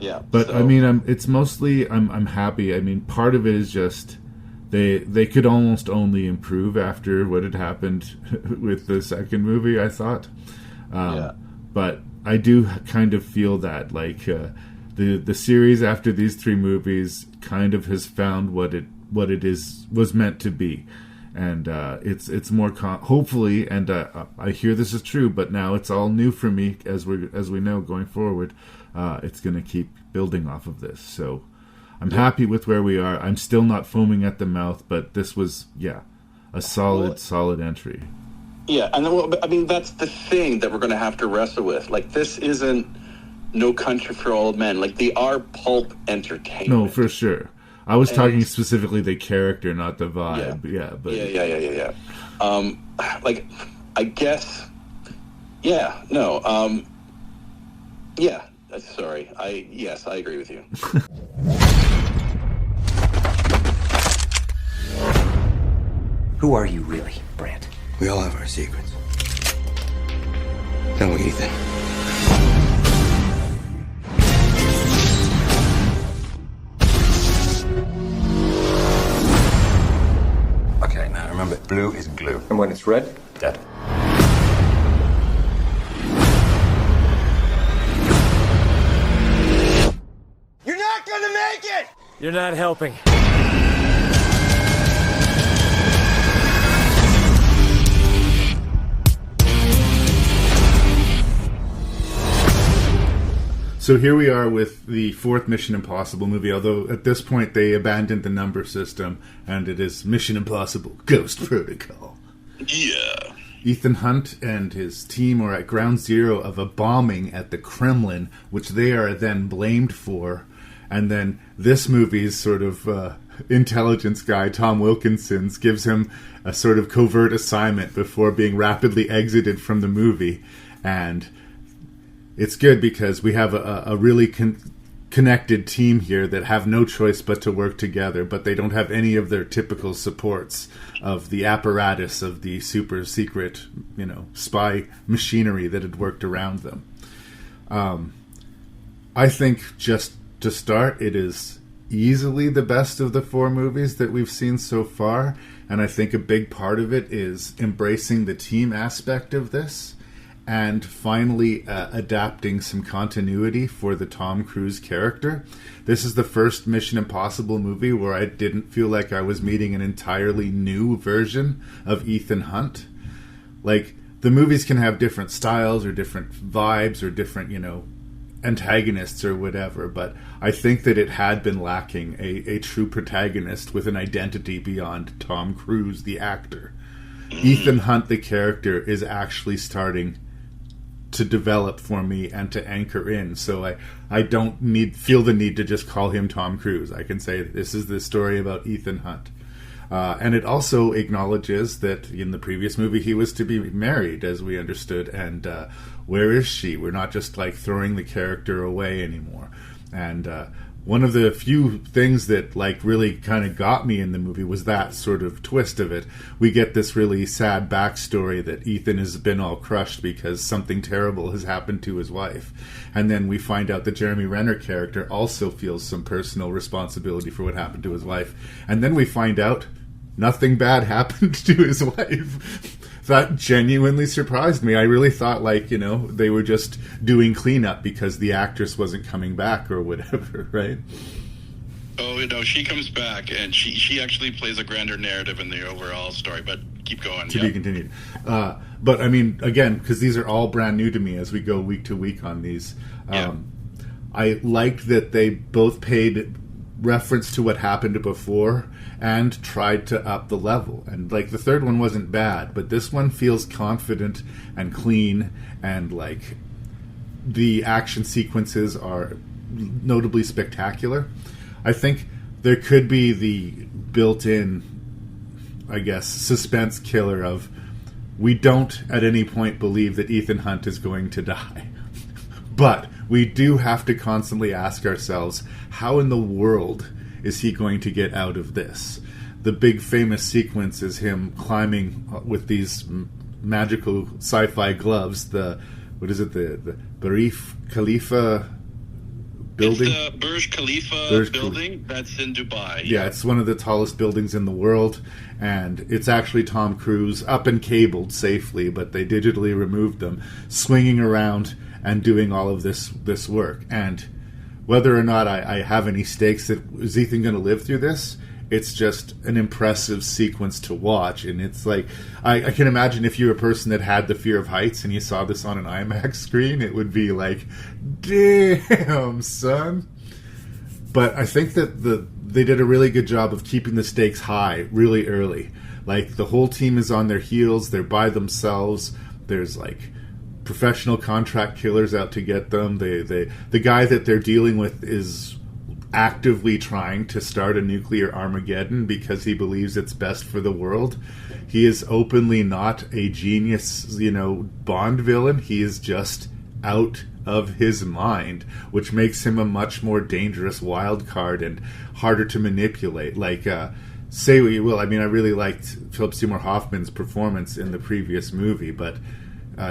Yeah, but I mean, it's mostly I'm happy. I mean, part of it is just they could almost only improve after what had happened with the second movie, I thought. But I do kind of feel that like the series after these three movies kind of has found what it was meant to be, and it's more hopefully, and I hear this is true, but now it's all new for me as we know going forward. It's going to keep building off of this, so I'm happy with where we are. I'm still not foaming at the mouth, but this was a solid entry. Yeah, and I mean, that's the thing that we're going to have to wrestle with. Like, this isn't No Country for Old Men. Like, they are pulp entertainment. No, for sure. I was talking specifically the character, not the vibe. Yeah. Like, I guess. Yeah. No. Yeah. Sorry. Yes, I agree with you. Who are you really, Brant? We all have our secrets. Don't we, Ethan? Okay, now remember, blue is glue. And when it's red, dead. You're not gonna make it! You're not helping. So here we are with the fourth Mission Impossible movie, although at this point they abandoned the number system, and it is Mission Impossible Ghost Protocol. Yeah. Ethan Hunt and his team are at ground zero of a bombing at the Kremlin, which they are then blamed for. And then this movie's sort of intelligence guy, Tom Wilkinson, gives him a sort of covert assignment before being rapidly exited from the movie. And it's good because we have a really connected team here that have no choice but to work together, but they don't have any of their typical supports of the apparatus of the super secret, spy machinery that had worked around them. I think just to start, it is easily the best of the four movies that we've seen so far, and I think a big part of it is embracing the team aspect of this and finally adapting some continuity for the Tom Cruise character. This is the first Mission Impossible movie where I didn't feel like I was meeting an entirely new version of Ethan Hunt. Like, the movies can have different styles or different vibes or different, antagonists or whatever, but I think that it had been lacking a true protagonist with an identity beyond Tom Cruise, the actor. Ethan Hunt, the character, is actually starting to develop for me and to anchor in. So I don't feel the need to just call him Tom Cruise. I can say this is the story about Ethan Hunt. And it also acknowledges that in the previous movie he was to be married, as we understood, and where is she? We're not just like throwing the character away anymore. And one of the few things that like really kind of got me in the movie was that sort of twist of it. We get this really sad backstory that Ethan has been all crushed because something terrible has happened to his wife. And then we find out the Jeremy Renner character also feels some personal responsibility for what happened to his wife. And then we find out nothing bad happened to his wife. That genuinely surprised me. I really thought, they were just doing cleanup because the actress wasn't coming back or whatever, right? Oh, she comes back, and she actually plays a grander narrative in the overall story, but keep going. To be continued. But, I mean, again, because these are all brand new to me as we go week to week on these. I liked that they both paid reference to what happened before and tried to up the level. And the third one wasn't bad, but this one feels confident and clean, and the action sequences are notably spectacular. I think there could be the built-in, suspense killer of we don't at any point believe that Ethan Hunt is going to die. But we do have to constantly ask ourselves, how in the world is he going to get out of this? The big famous sequence is him climbing with these magical sci-fi gloves. The Burj Khalifa building? It's the Burj Khalifa building that's in Dubai. Yeah, it's one of the tallest buildings in the world, and it's actually Tom Cruise up and cabled safely, but they digitally removed them, swinging around and doing all of this work. And whether or not I have any stakes that is Ethan going to live through this, it's just an impressive sequence to watch. And it's like, I can imagine if you're a person that had the fear of heights and you saw this on an IMAX screen, it would be like, damn, son. But I think that they did a really good job of keeping the stakes high really early. Like, the whole team is on their heels. They're by themselves. There's, like, professional contract killers out to get them. The guy that they're dealing with is actively trying to start a nuclear Armageddon because he believes it's best for the world. He is openly not a genius, Bond villain. He is just out of his mind, which makes him a much more dangerous wild card and harder to manipulate. Like, say what you will, I really liked Philip Seymour Hoffman's performance in the previous movie, but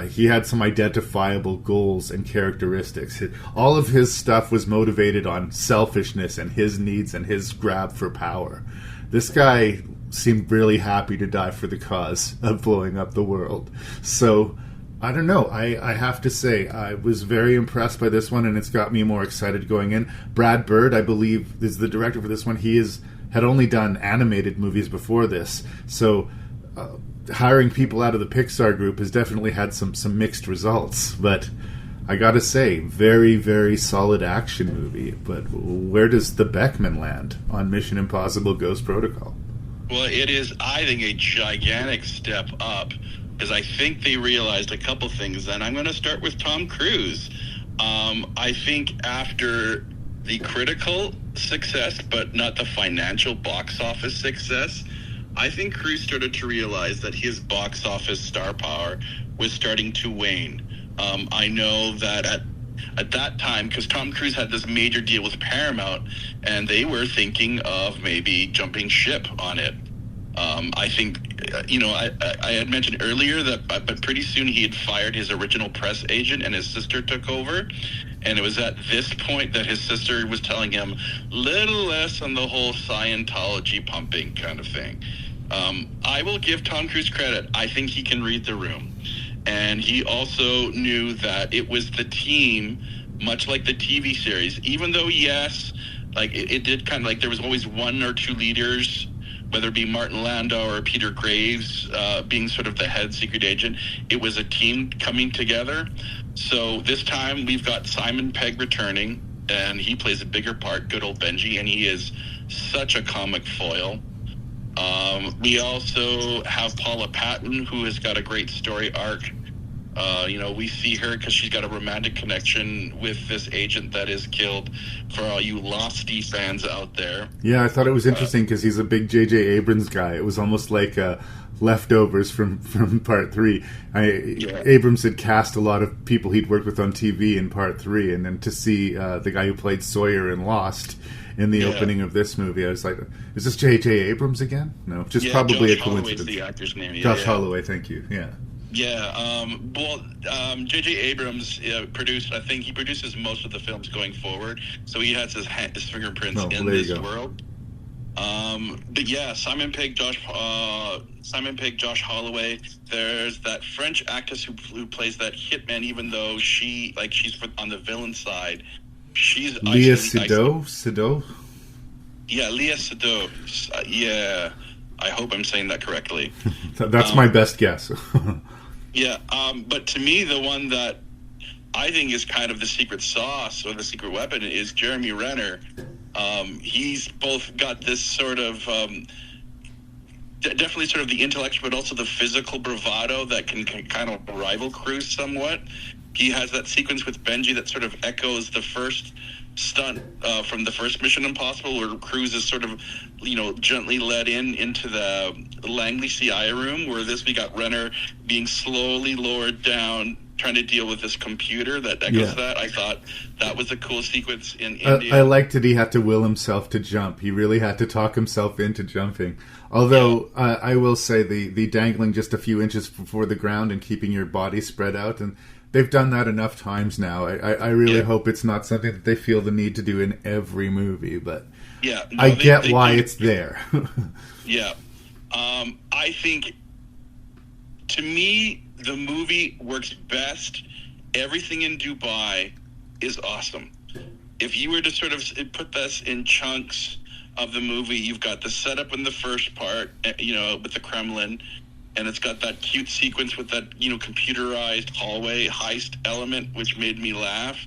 he had some identifiable goals and characteristics. All of his stuff was motivated on selfishness and his needs and his grab for power. This guy seemed really happy to die for the cause of blowing up the world. So, I don't know. I have to say, I was very impressed by this one, and it's got me more excited going in. Brad Bird, I believe, is the director for this one. He had only done animated movies before this, so hiring people out of the Pixar group has definitely had some mixed results. But I gotta say, very, very solid action movie. But where does the Beckmann land on Mission Impossible Ghost Protocol? Well, it is, I think, a gigantic step up, because I think they realized a couple things. And I'm going to start with Tom Cruise. I think after the critical success, but not the financial box office success, I think Cruise started to realize that his box office star power was starting to wane. I know that at that time, because Tom Cruise had this major deal with Paramount, and they were thinking of maybe jumping ship on it. I think, I had mentioned earlier that but pretty soon he had fired his original press agent and his sister took over. And it was at this point that his sister was telling him little less on the whole Scientology pumping kind of thing. I will give Tom Cruise credit. I think he can read the room. And he also knew that it was the team, much like the TV series, even though, yes, like it did kind of like there was always one or two leaders, whether it be Martin Landau or Peter Graves being sort of the head secret agent. It was a team coming together. So this time we've got Simon Pegg returning, and he plays a bigger part, good old Benji, and he is such a comic foil. We also have Paula Patton, who has got a great story arc. We see her because she's got a romantic connection with this agent that is killed, for all you Losty fans out there. Yeah, I thought it was interesting because he's a big J.J. Abrams guy. It was almost like leftovers from Part 3. Abrams had cast a lot of people he'd worked with on TV in Part 3, and then to see the guy who played Sawyer in Lost in the opening of this movie, I was like, is this J.J. Abrams again? No, just probably Josh a coincidence. Holloway's the actor's name. Josh Holloway, thank you. Yeah. Yeah, J.J. Abrams produced, I think he produces most of the films going forward, so he has his fingerprints in this world. But yeah, Simon Pegg, Josh Holloway. There's that French actress who plays that hitman, even though she's on the villain side. She's Léa Seydoux? Yeah, Léa Seydoux. Yeah, I hope I'm saying that correctly. That's my best guess. Yeah, but to me, the one that I think is kind of the secret sauce or the secret weapon is Jeremy Renner. He's both got this sort of definitely sort of the intellectual, but also the physical bravado that can kind of rival Cruise somewhat. He has that sequence with Benji that sort of echoes the first stunt from the first Mission Impossible, where Cruise is sort of, gently led into the Langley CI room, where we got Renner being slowly lowered down, trying to deal with this computer that echoes that. I thought that was a cool sequence in India. I liked that he had to will himself to jump. He really had to talk himself into jumping. Although, I will say the dangling just a few inches before the ground and keeping your body spread out, and they've done that enough times now. I really hope it's not something that they feel the need to do in every movie, but I get why it's there. Yeah. I think, to me, the movie works best. Everything in Dubai is awesome. If you were to sort of put this in chunks of the movie, you've got the setup in the first part, with the Kremlin, and it's got that cute sequence with that, computerized hallway heist element, which made me laugh.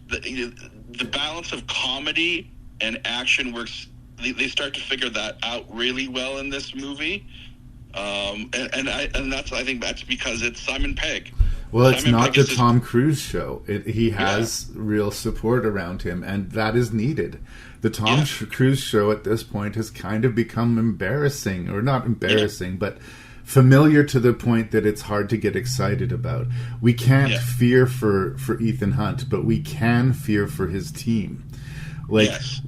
The balance of comedy and action works. They start to figure that out really well in this movie. And I think that's because it's Simon Pegg. Well, it's Simon not Pegg the Tom Cruise show. He has real support around him, and that is needed. The Tom Cruise show at this point has kind of become embarrassing, or not embarrassing, but familiar to the point that it's hard to get excited about. We can't fear for Ethan Hunt, but we can fear for his team.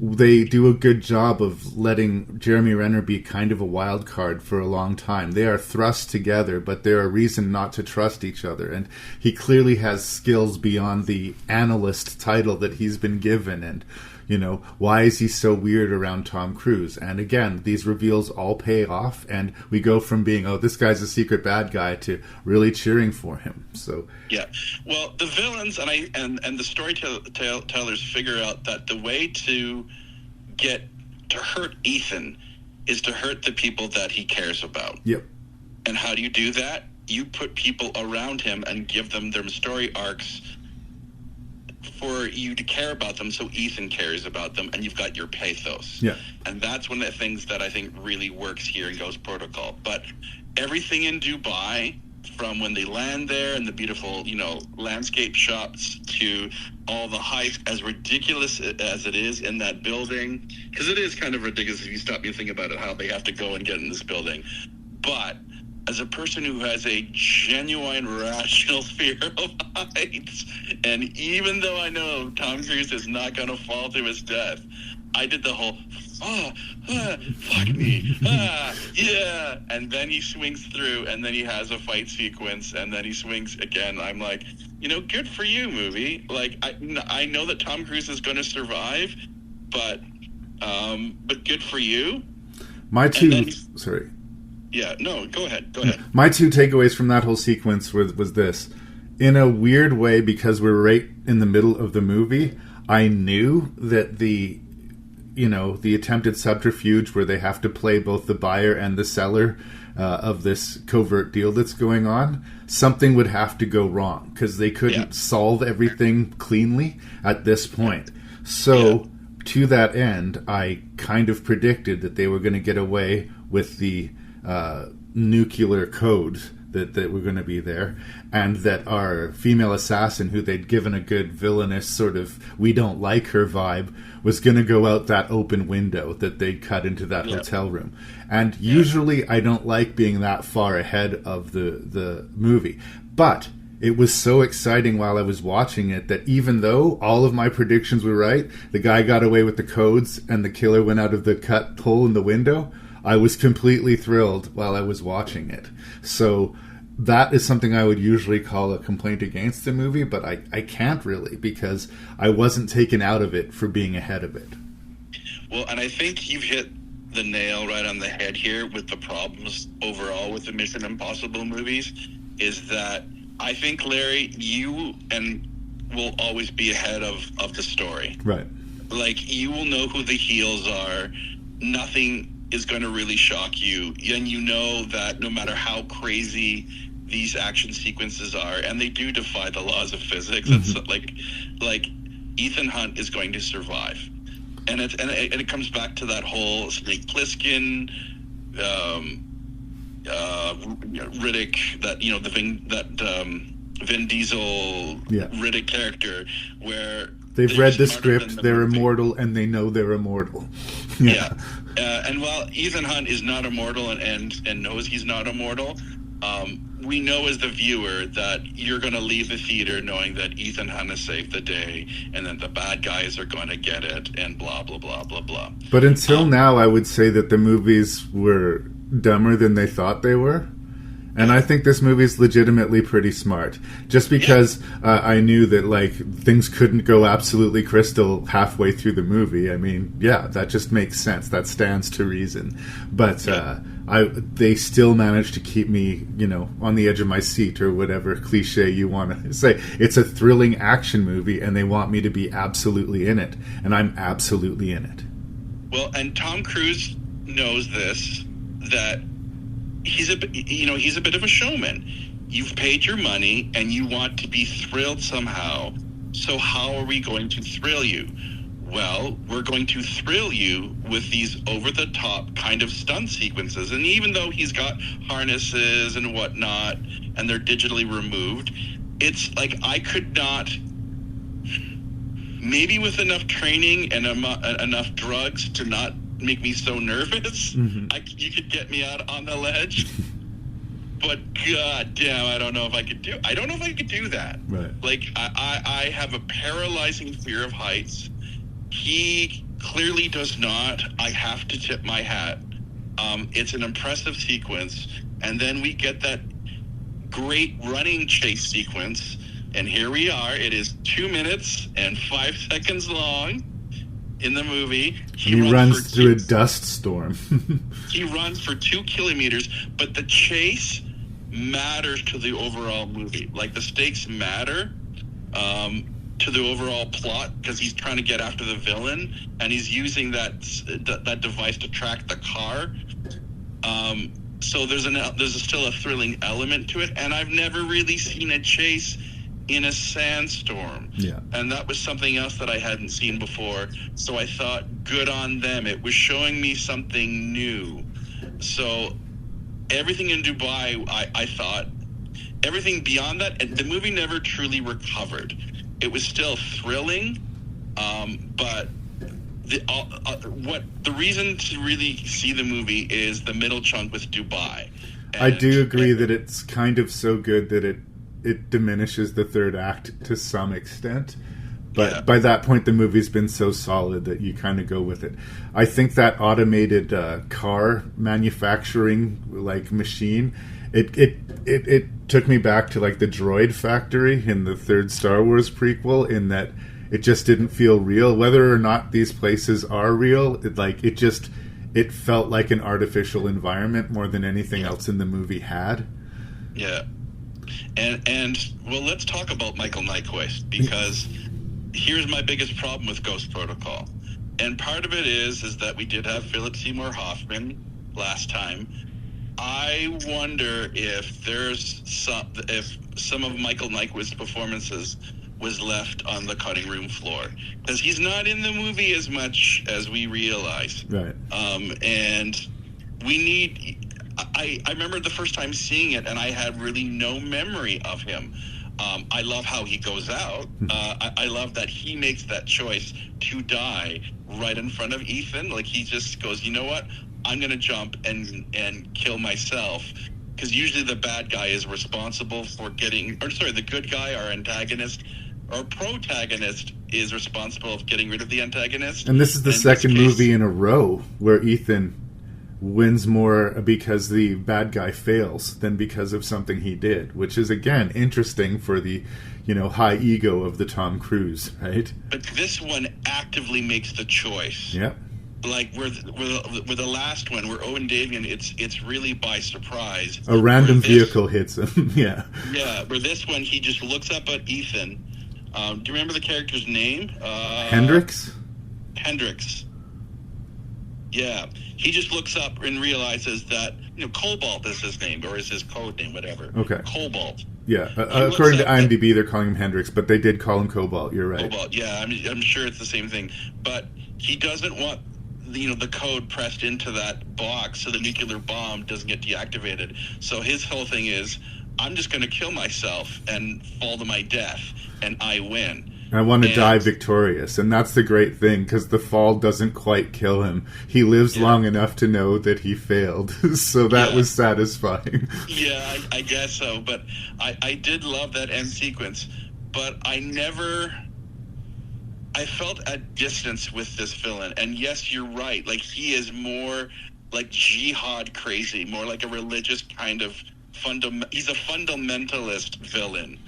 They do a good job of letting Jeremy Renner be kind of a wild card for a long time. They are thrust together, but they're a reason not to trust each other. And he clearly has skills beyond the analyst title that he's been given. And, why is he so weird around Tom Cruise? And again, these reveals all pay off, and we go from being, this guy's a secret bad guy, to really cheering for him. So well, the villains and the storytellers figure out that the way to hurt Ethan is to hurt the people that he cares about. Yep. And how do you do that? You put people around him and give them their story arcs for you to care about them, so Ethan cares about them, and you've got your pathos. Yeah. And that's one of the things that I think really works here in Ghost Protocol. But everything in Dubai, from when they land there and the beautiful, landscape shots, to all the hype, as ridiculous as it is in that building, because it is kind of ridiculous if you stop and think about it, how they have to go and get in this building. But as a person who has a genuine rational fear of heights, and even though I know Tom Cruise is not going to fall to his death, I did the whole, fuck me, yeah, and then he swings through, and then he has a fight sequence, and then he swings again. I'm like, good for you, movie. Like, I know that Tom Cruise is going to survive, but good for you. Sorry. Yeah, no, go ahead. My two takeaways from that whole sequence was this. In a weird way, because we're right in the middle of the movie, I knew that the attempted subterfuge where they have to play both the buyer and the seller of this covert deal that's going on, something would have to go wrong, because they couldn't solve everything cleanly at this point. So, to that end, I kind of predicted that they were going to get away with the nuclear codes that were going to be there, and that our female assassin, who they'd given a good villainous sort of we don't like her vibe, was going to go out that open window that they'd cut into that hotel room. And usually I don't like being that far ahead of the movie, but it was so exciting while I was watching it that even though all of my predictions were right, the guy got away with the codes and the killer went out of the cut hole in the window, I was completely thrilled while I was watching it. So that is something I would usually call a complaint against the movie, but I can't really, because I wasn't taken out of it for being ahead of it. Well, and I think you've hit the nail right on the head here with the problems overall with the Mission Impossible movies, is that I think, Larry, you will always be ahead of the story. Right. Like, you will know who the heels are. Nothing is going to really shock you, and you know that no matter how crazy these action sequences are, and they do defy the laws of physics, it's like Ethan Hunt is going to survive, and it comes back to that whole Snake Plissken, Riddick, Vin Diesel Riddick character, where they've read the script, they're immortal, and they know they're immortal. And while Ethan Hunt is not immortal and knows he's not immortal, we know as the viewer that you're going to leave the theater knowing that Ethan Hunt has saved the day, and that the bad guys are going to get it, and blah, blah, blah, blah, blah. But until now, I would say that the movies were dumber than they thought they were. And I think this movie is legitimately pretty smart. Just because I knew that things couldn't go absolutely crystal halfway through the movie. I mean, that just makes sense. That stands to reason. But they still managed to keep me, on the edge of my seat, or whatever cliche you want to say. It's a thrilling action movie, and they want me to be absolutely in it, and I'm absolutely in it. Well, and Tom Cruise knows this, that he's a bit of a showman. You've paid your money and you want to be thrilled somehow. So how are we going to thrill you? well, we're going to thrill you with these over-the-top kind of stunt sequences. And even though he's got harnesses and whatnot, and they're digitally removed, it's like I could not, maybe with enough training and enough drugs to not make me so nervous, you could get me out on the ledge. But god damn, I don't know if I could do that. Right. Like I have a paralyzing fear of heights. He clearly does not. I have to tip my hat. It's an impressive sequence, and then we get that great running chase sequence, and here we are. It is 2 minutes and 5 seconds long in the movie. He runs through a dust storm. He runs for 2 kilometers, but the chase matters to the overall movie. Like, the stakes matter to the overall plot, because he's trying to get after the villain, and he's using that device to track the car. So there's still a thrilling element to it, and I've never really seen a chase in a sandstorm. Yeah. And that was something else that I hadn't seen before. So I thought, good on them. It was showing me something new. So everything in Dubai, I thought, everything beyond that, and the movie never truly recovered. It was still thrilling, but the reason to really see the movie is the middle chunk with Dubai. I do agree that it's kind of so good that it diminishes the third act to some extent. But by that point, the movie's been so solid that you kind of go with it. I think that automated car manufacturing machine, it took me back to the droid factory in the third Star Wars prequel, in that it just didn't feel real. Whether or not these places are real, it felt like an artificial environment more than anything else in the movie had. Yeah. And well, let's talk about Michael Nyquist, because here's my biggest problem with Ghost Protocol. And part of it is that we did have Philip Seymour Hoffman last time. I wonder if some of Michael Nyquist's performances was left on the cutting room floor, because he's not in the movie as much as we realize. Right. And we need. I remember the first time seeing it, and I had really no memory of him. I love how he goes out. I love that he makes that choice to die right in front of Ethan. Like, he just goes, you know what? I'm going to jump and kill myself. Because usually the bad guy is responsible for the good guy, our antagonist, our protagonist, is responsible for getting rid of the antagonist. And this is the second movie in a row where Ethan wins more because the bad guy fails than because of something he did, which is, again, interesting for the, high ego of the Tom Cruise, right? But this one actively makes the choice. Yep. Like, with the last one, where Owen Davian, it's really by surprise. A random vehicle hits him. Yeah. Yeah, where this one, he just looks up at Ethan. Do you remember the character's name? Hendricks? Hendricks. Yeah. He just looks up and realizes that, Cobalt is his name, or is his code name, whatever. Okay. Cobalt. Yeah. According to IMDb, they're calling him Hendricks, but they did call him Cobalt. You're right. Cobalt, yeah. I'm sure it's the same thing. But he doesn't want the code pressed into that box so the nuclear bomb doesn't get deactivated. So his whole thing is, I'm just going to kill myself and fall to my death, and I win. I want to die victorious, and that's the great thing, because the fall doesn't quite kill him. He lives long enough to know that he failed, so that was satisfying. Yeah, I guess so, but I did love that end sequence, but I felt at distance with this villain, and yes, you're right, he is more jihad crazy, more like a religious kind of he's a fundamentalist villain.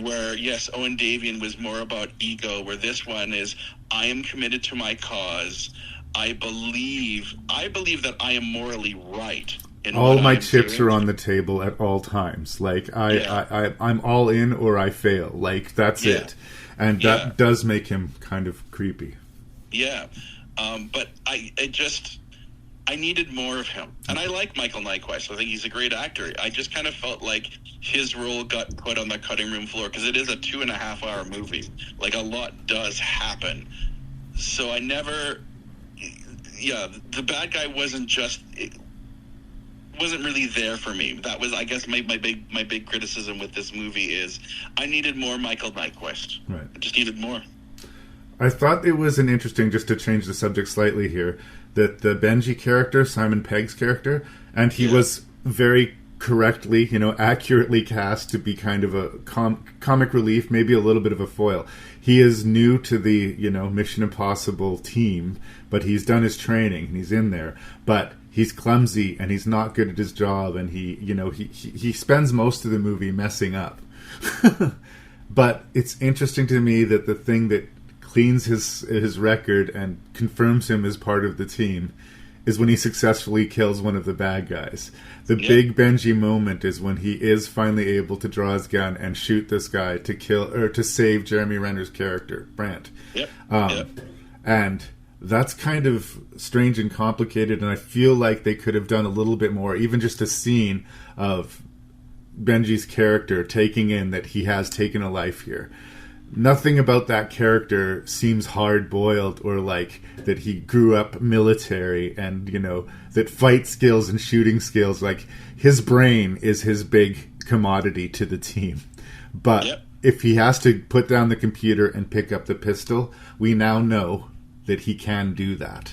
Where, yes, Owen Davian was more about ego, where this one is, I am committed to my cause. I believe that I am morally right. All my chips are on the table at all times. I'm all in or I fail. That's it. And that does make him kind of creepy. Yeah. But I needed more of him. And I like Michael Nyquist. I think he's a great actor. I just kind of felt like his role got put on the cutting room floor, because it is a 2.5-hour movie. A lot does happen. So I never, the bad guy wasn't really there for me. That was, I guess, my big criticism with this movie is I needed more Michael Nyquist. Right. I just needed more. I thought it was an interesting, just to change the subject slightly here, that the Benji character, Simon Pegg's character, and he was very correctly, accurately cast to be kind of a comic relief, maybe a little bit of a foil. He is new to the, Mission Impossible team, but he's done his training and he's in there. But he's clumsy and he's not good at his job, and he spends most of the movie messing up. But it's interesting to me that the thing that cleans his record and confirms him as part of the team is when he successfully kills one of the bad guys. The big Benji moment is when he is finally able to draw his gun and shoot this guy to kill or to save Jeremy Renner's character, Brandt. And that's kind of strange and complicated, and I feel like they could have done a little bit more, even just a scene of Benji's character taking in that he has taken a life here. Nothing about that character seems hard-boiled or like that he grew up military and, that fight skills and shooting skills, like his brain is his big commodity to the team. But if he has to put down the computer and pick up the pistol, we now know that he can do that.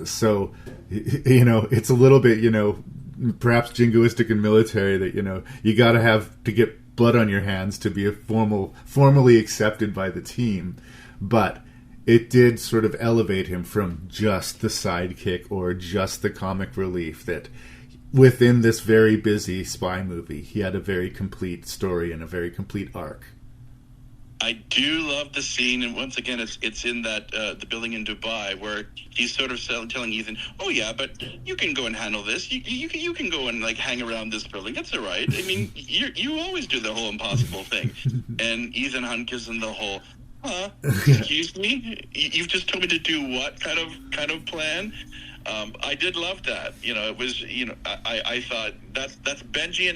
So, it's a little bit, perhaps jingoistic and military that, you got to have to get blood on your hands to be formally accepted by the team. But it did sort of elevate him from just the sidekick or just the comic relief, that within this very busy spy movie, he had a very complete story and a very complete arc. I do love the scene, and once again, it's in that the building in Dubai where he's sort of telling Ethan, "Oh yeah, but you can go and handle this. You can go and hang around this building. That's all right. I mean, you always do the whole impossible thing." And Ethan Hunt gives him the whole, "Excuse me, you've just told me to do what kind of plan?" I did love that. It was, I thought that's Benji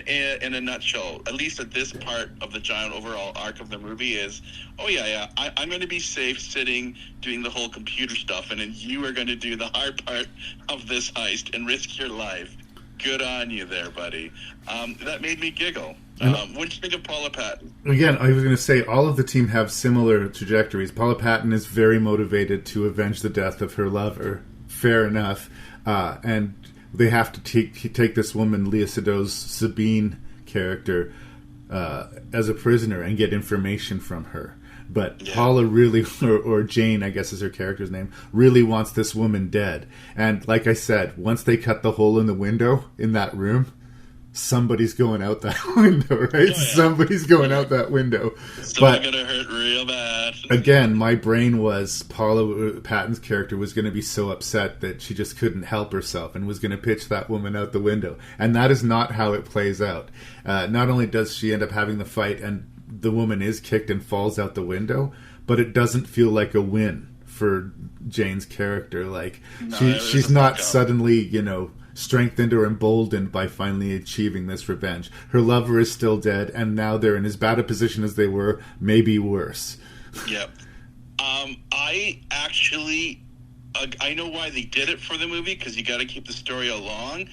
in a nutshell, at least at this part of the giant overall arc of the movie is, I'm going to be safe sitting doing the whole computer stuff, and then you are going to do the hard part of this heist and risk your life. Good on you there, buddy. That made me giggle. What did you think of Paula Patton? Again, I was going to say, all of the team have similar trajectories. Paula Patton is very motivated to avenge the death of her lover. Fair enough. And they have to take this woman, Lea Seydoux' Sabine character, as a prisoner and get information from her. But Paula really, or Jane, I guess is her character's name, really wants this woman dead. And like I said, once they cut the hole in the window in that room, somebody's going out that window, right? Somebody's going out that window. Someone's going to hurt real bad. Again, my brain was Paula Patton's character was going to be so upset that she just couldn't help herself and was going to pitch that woman out the window. And that is not how it plays out. Not only does she end up having the fight and the woman is kicked and falls out the window, but it doesn't feel like a win for Jane's character. She's not suddenly, strengthened or emboldened by finally achieving this revenge. Her lover is still dead, and now they're in as bad a position as they were, maybe worse. Yep. I know why they did it for the movie, because you got to keep the story along.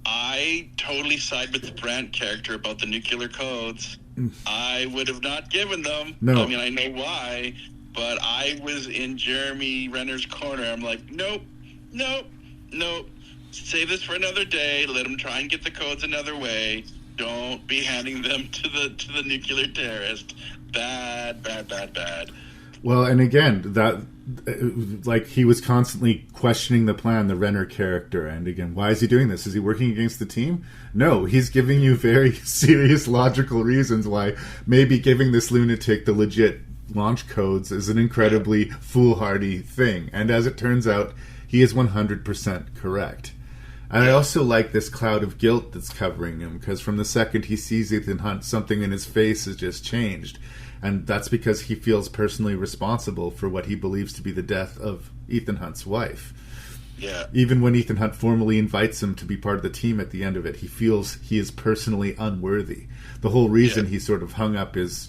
I totally side with the Brandt character about the nuclear codes. I would have not given them. No. I mean, I know why, but I was in Jeremy Renner's corner. I'm like, nope. Save this for another day. Let them try and get the codes another way. Don't be handing them to the nuclear terrorist. Bad. Well, and again, that he was constantly questioning the plan, the Renner character, and again, why is he doing this? Is he working against the team? No, he's giving you very serious, logical reasons why maybe giving this lunatic the legit launch codes is an incredibly foolhardy thing. And as it turns out, he is 100% correct. And I also like this cloud of guilt that's covering him, because from the second he sees Ethan Hunt, something in his face has just changed. And that's because he feels personally responsible for what he believes to be the death of Ethan Hunt's wife. Yeah. Even when Ethan Hunt formally invites him to be part of the team at the end of it, he feels he is personally unworthy. The whole reason he sort of hung up his,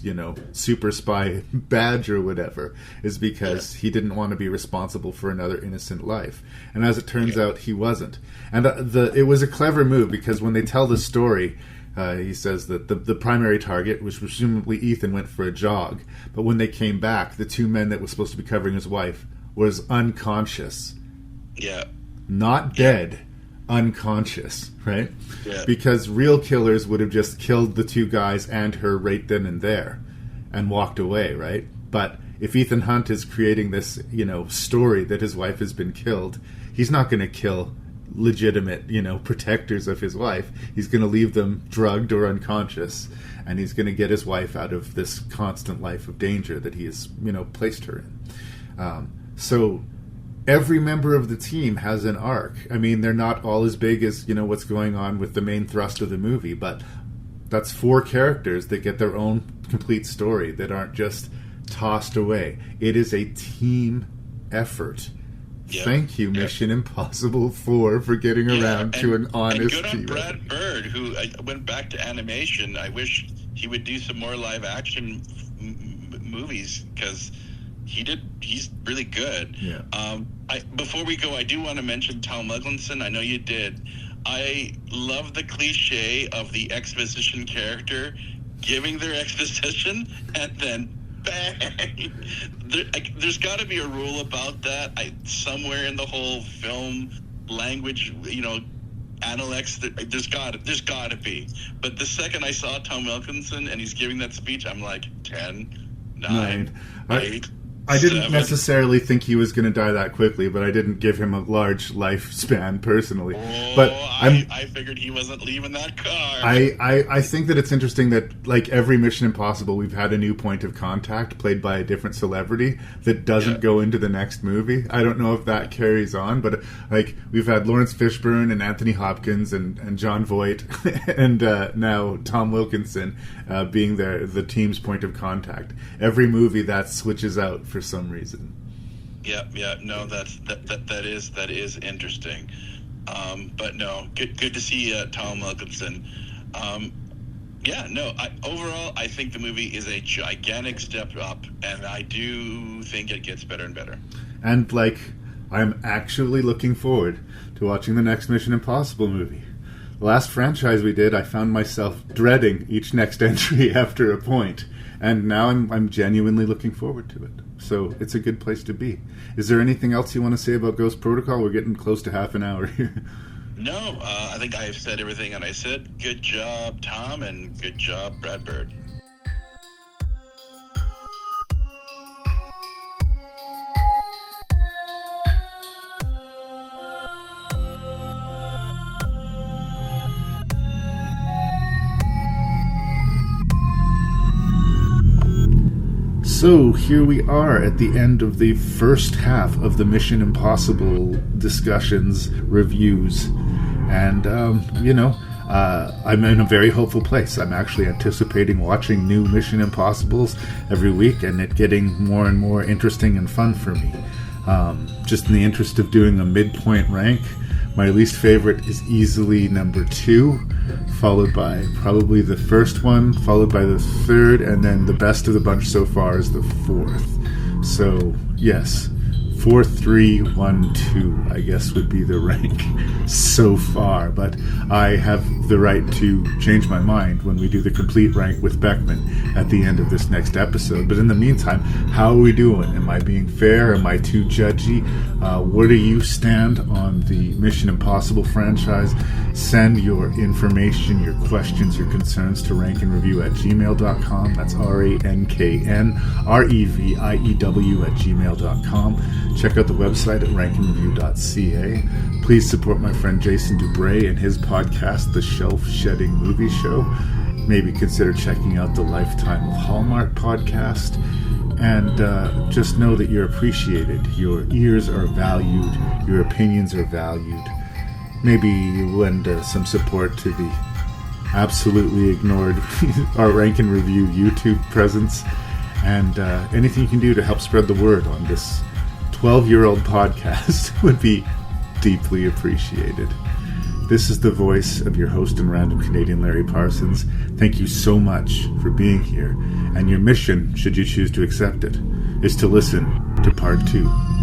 super spy badge or whatever is because he didn't want to be responsible for another innocent life. And as it turns out, he wasn't. And it was a clever move because when they tell the story, he says that the primary target, which presumably Ethan, went for a jog. But when they came back, the two men that was supposed to be covering his wife was unconscious. Yeah. Not dead, unconscious, right? Yeah. Because real killers would have just killed the two guys and her right then and there and walked away, right? But if Ethan Hunt is creating this, story that his wife has been killed, he's not going to kill legitimate, protectors of his wife. He's going to leave them drugged or unconscious, and he's going to get his wife out of this constant life of danger that he has, placed her in. So every member of the team has an arc. I mean, they're not all as big as, what's going on with the main thrust of the movie, but that's 4 characters that get their own complete story that aren't just tossed away. It is a team effort. Yep. Thank you, Mission Impossible 4, for getting around to an honest team. And good on Brad Bird, who went back to animation. I wish he would do some more live action movies, because he's really good. Yeah. Before we go, I do want to mention Tom Muglinson. I know you did. I love the cliche of the exposition character giving their exposition and then bang. There's got to be a rule about that. Somewhere in the whole film language, analects, there's got to be. But the second I saw Tom Wilkinson and he's giving that speech, I'm like 10, 9, 8. I didn't necessarily think he was going to die that quickly, but I didn't give him a large lifespan personally. But I figured he wasn't leaving that car. I think that it's interesting that, like, every Mission Impossible, we've had a new point of contact played by a different celebrity that doesn't go into the next movie. I don't know if that carries on, but like we've had Lawrence Fishburne and Anthony Hopkins and John Voight and now Tom Wilkinson being the team's point of contact. Every movie that switches out for some reason. Yeah, no, that is interesting. But no, good to see Tom Wilkinson. Overall, I think the movie is a gigantic step up, and I do think it gets better and better. And I'm actually looking forward to watching the next Mission Impossible movie. The last franchise we did, I found myself dreading each next entry after a point, and now I'm genuinely looking forward to it. So it's a good place to be. Is there anything else you want to say about Ghost Protocol? We're getting close to half an hour here. No, I think I have said everything, and I said good job, Tom, and good job, Brad Bird. So here we are at the end of the first half of the Mission Impossible discussions, reviews, and I'm in a very hopeful place. I'm actually anticipating watching new Mission Impossibles every week and it getting more and more interesting and fun for me. Just in the interest of doing a midpoint rank, my least favorite is easily number 2, followed by probably the first one, followed by the third, and then the best of the bunch so far is the 4th. So, yes, 4, 3, 1, 2, I guess would be the rank so far. But I have the right to change my mind when we do the complete rank with Beckmann at the end of this next episode. But in the meantime, how are we doing? Am I being fair? Am I too judgy? Where do you stand on the Mission Impossible franchise? Send your information, your questions, your concerns to ranknreview@gmail.com. That's RANKNREVIEW@gmail.com. Check out the website at ranknreview.ca. Please support my friend Jason Dubray and his podcast, The Shelf Shedding Movie Show. Maybe consider checking out the Lifetime of Hallmark podcast. And just know that you're appreciated. Your ears are valued. Your opinions are valued. Maybe lend some support to the absolutely ignored our Rank and Review YouTube presence. And anything you can do to help spread the word on this 12-year-old podcast would be deeply appreciated. This is the voice of your host and random Canadian Larry Parsons. Thank you so much for being here, and your mission, should you choose to accept it, is to listen to part 2.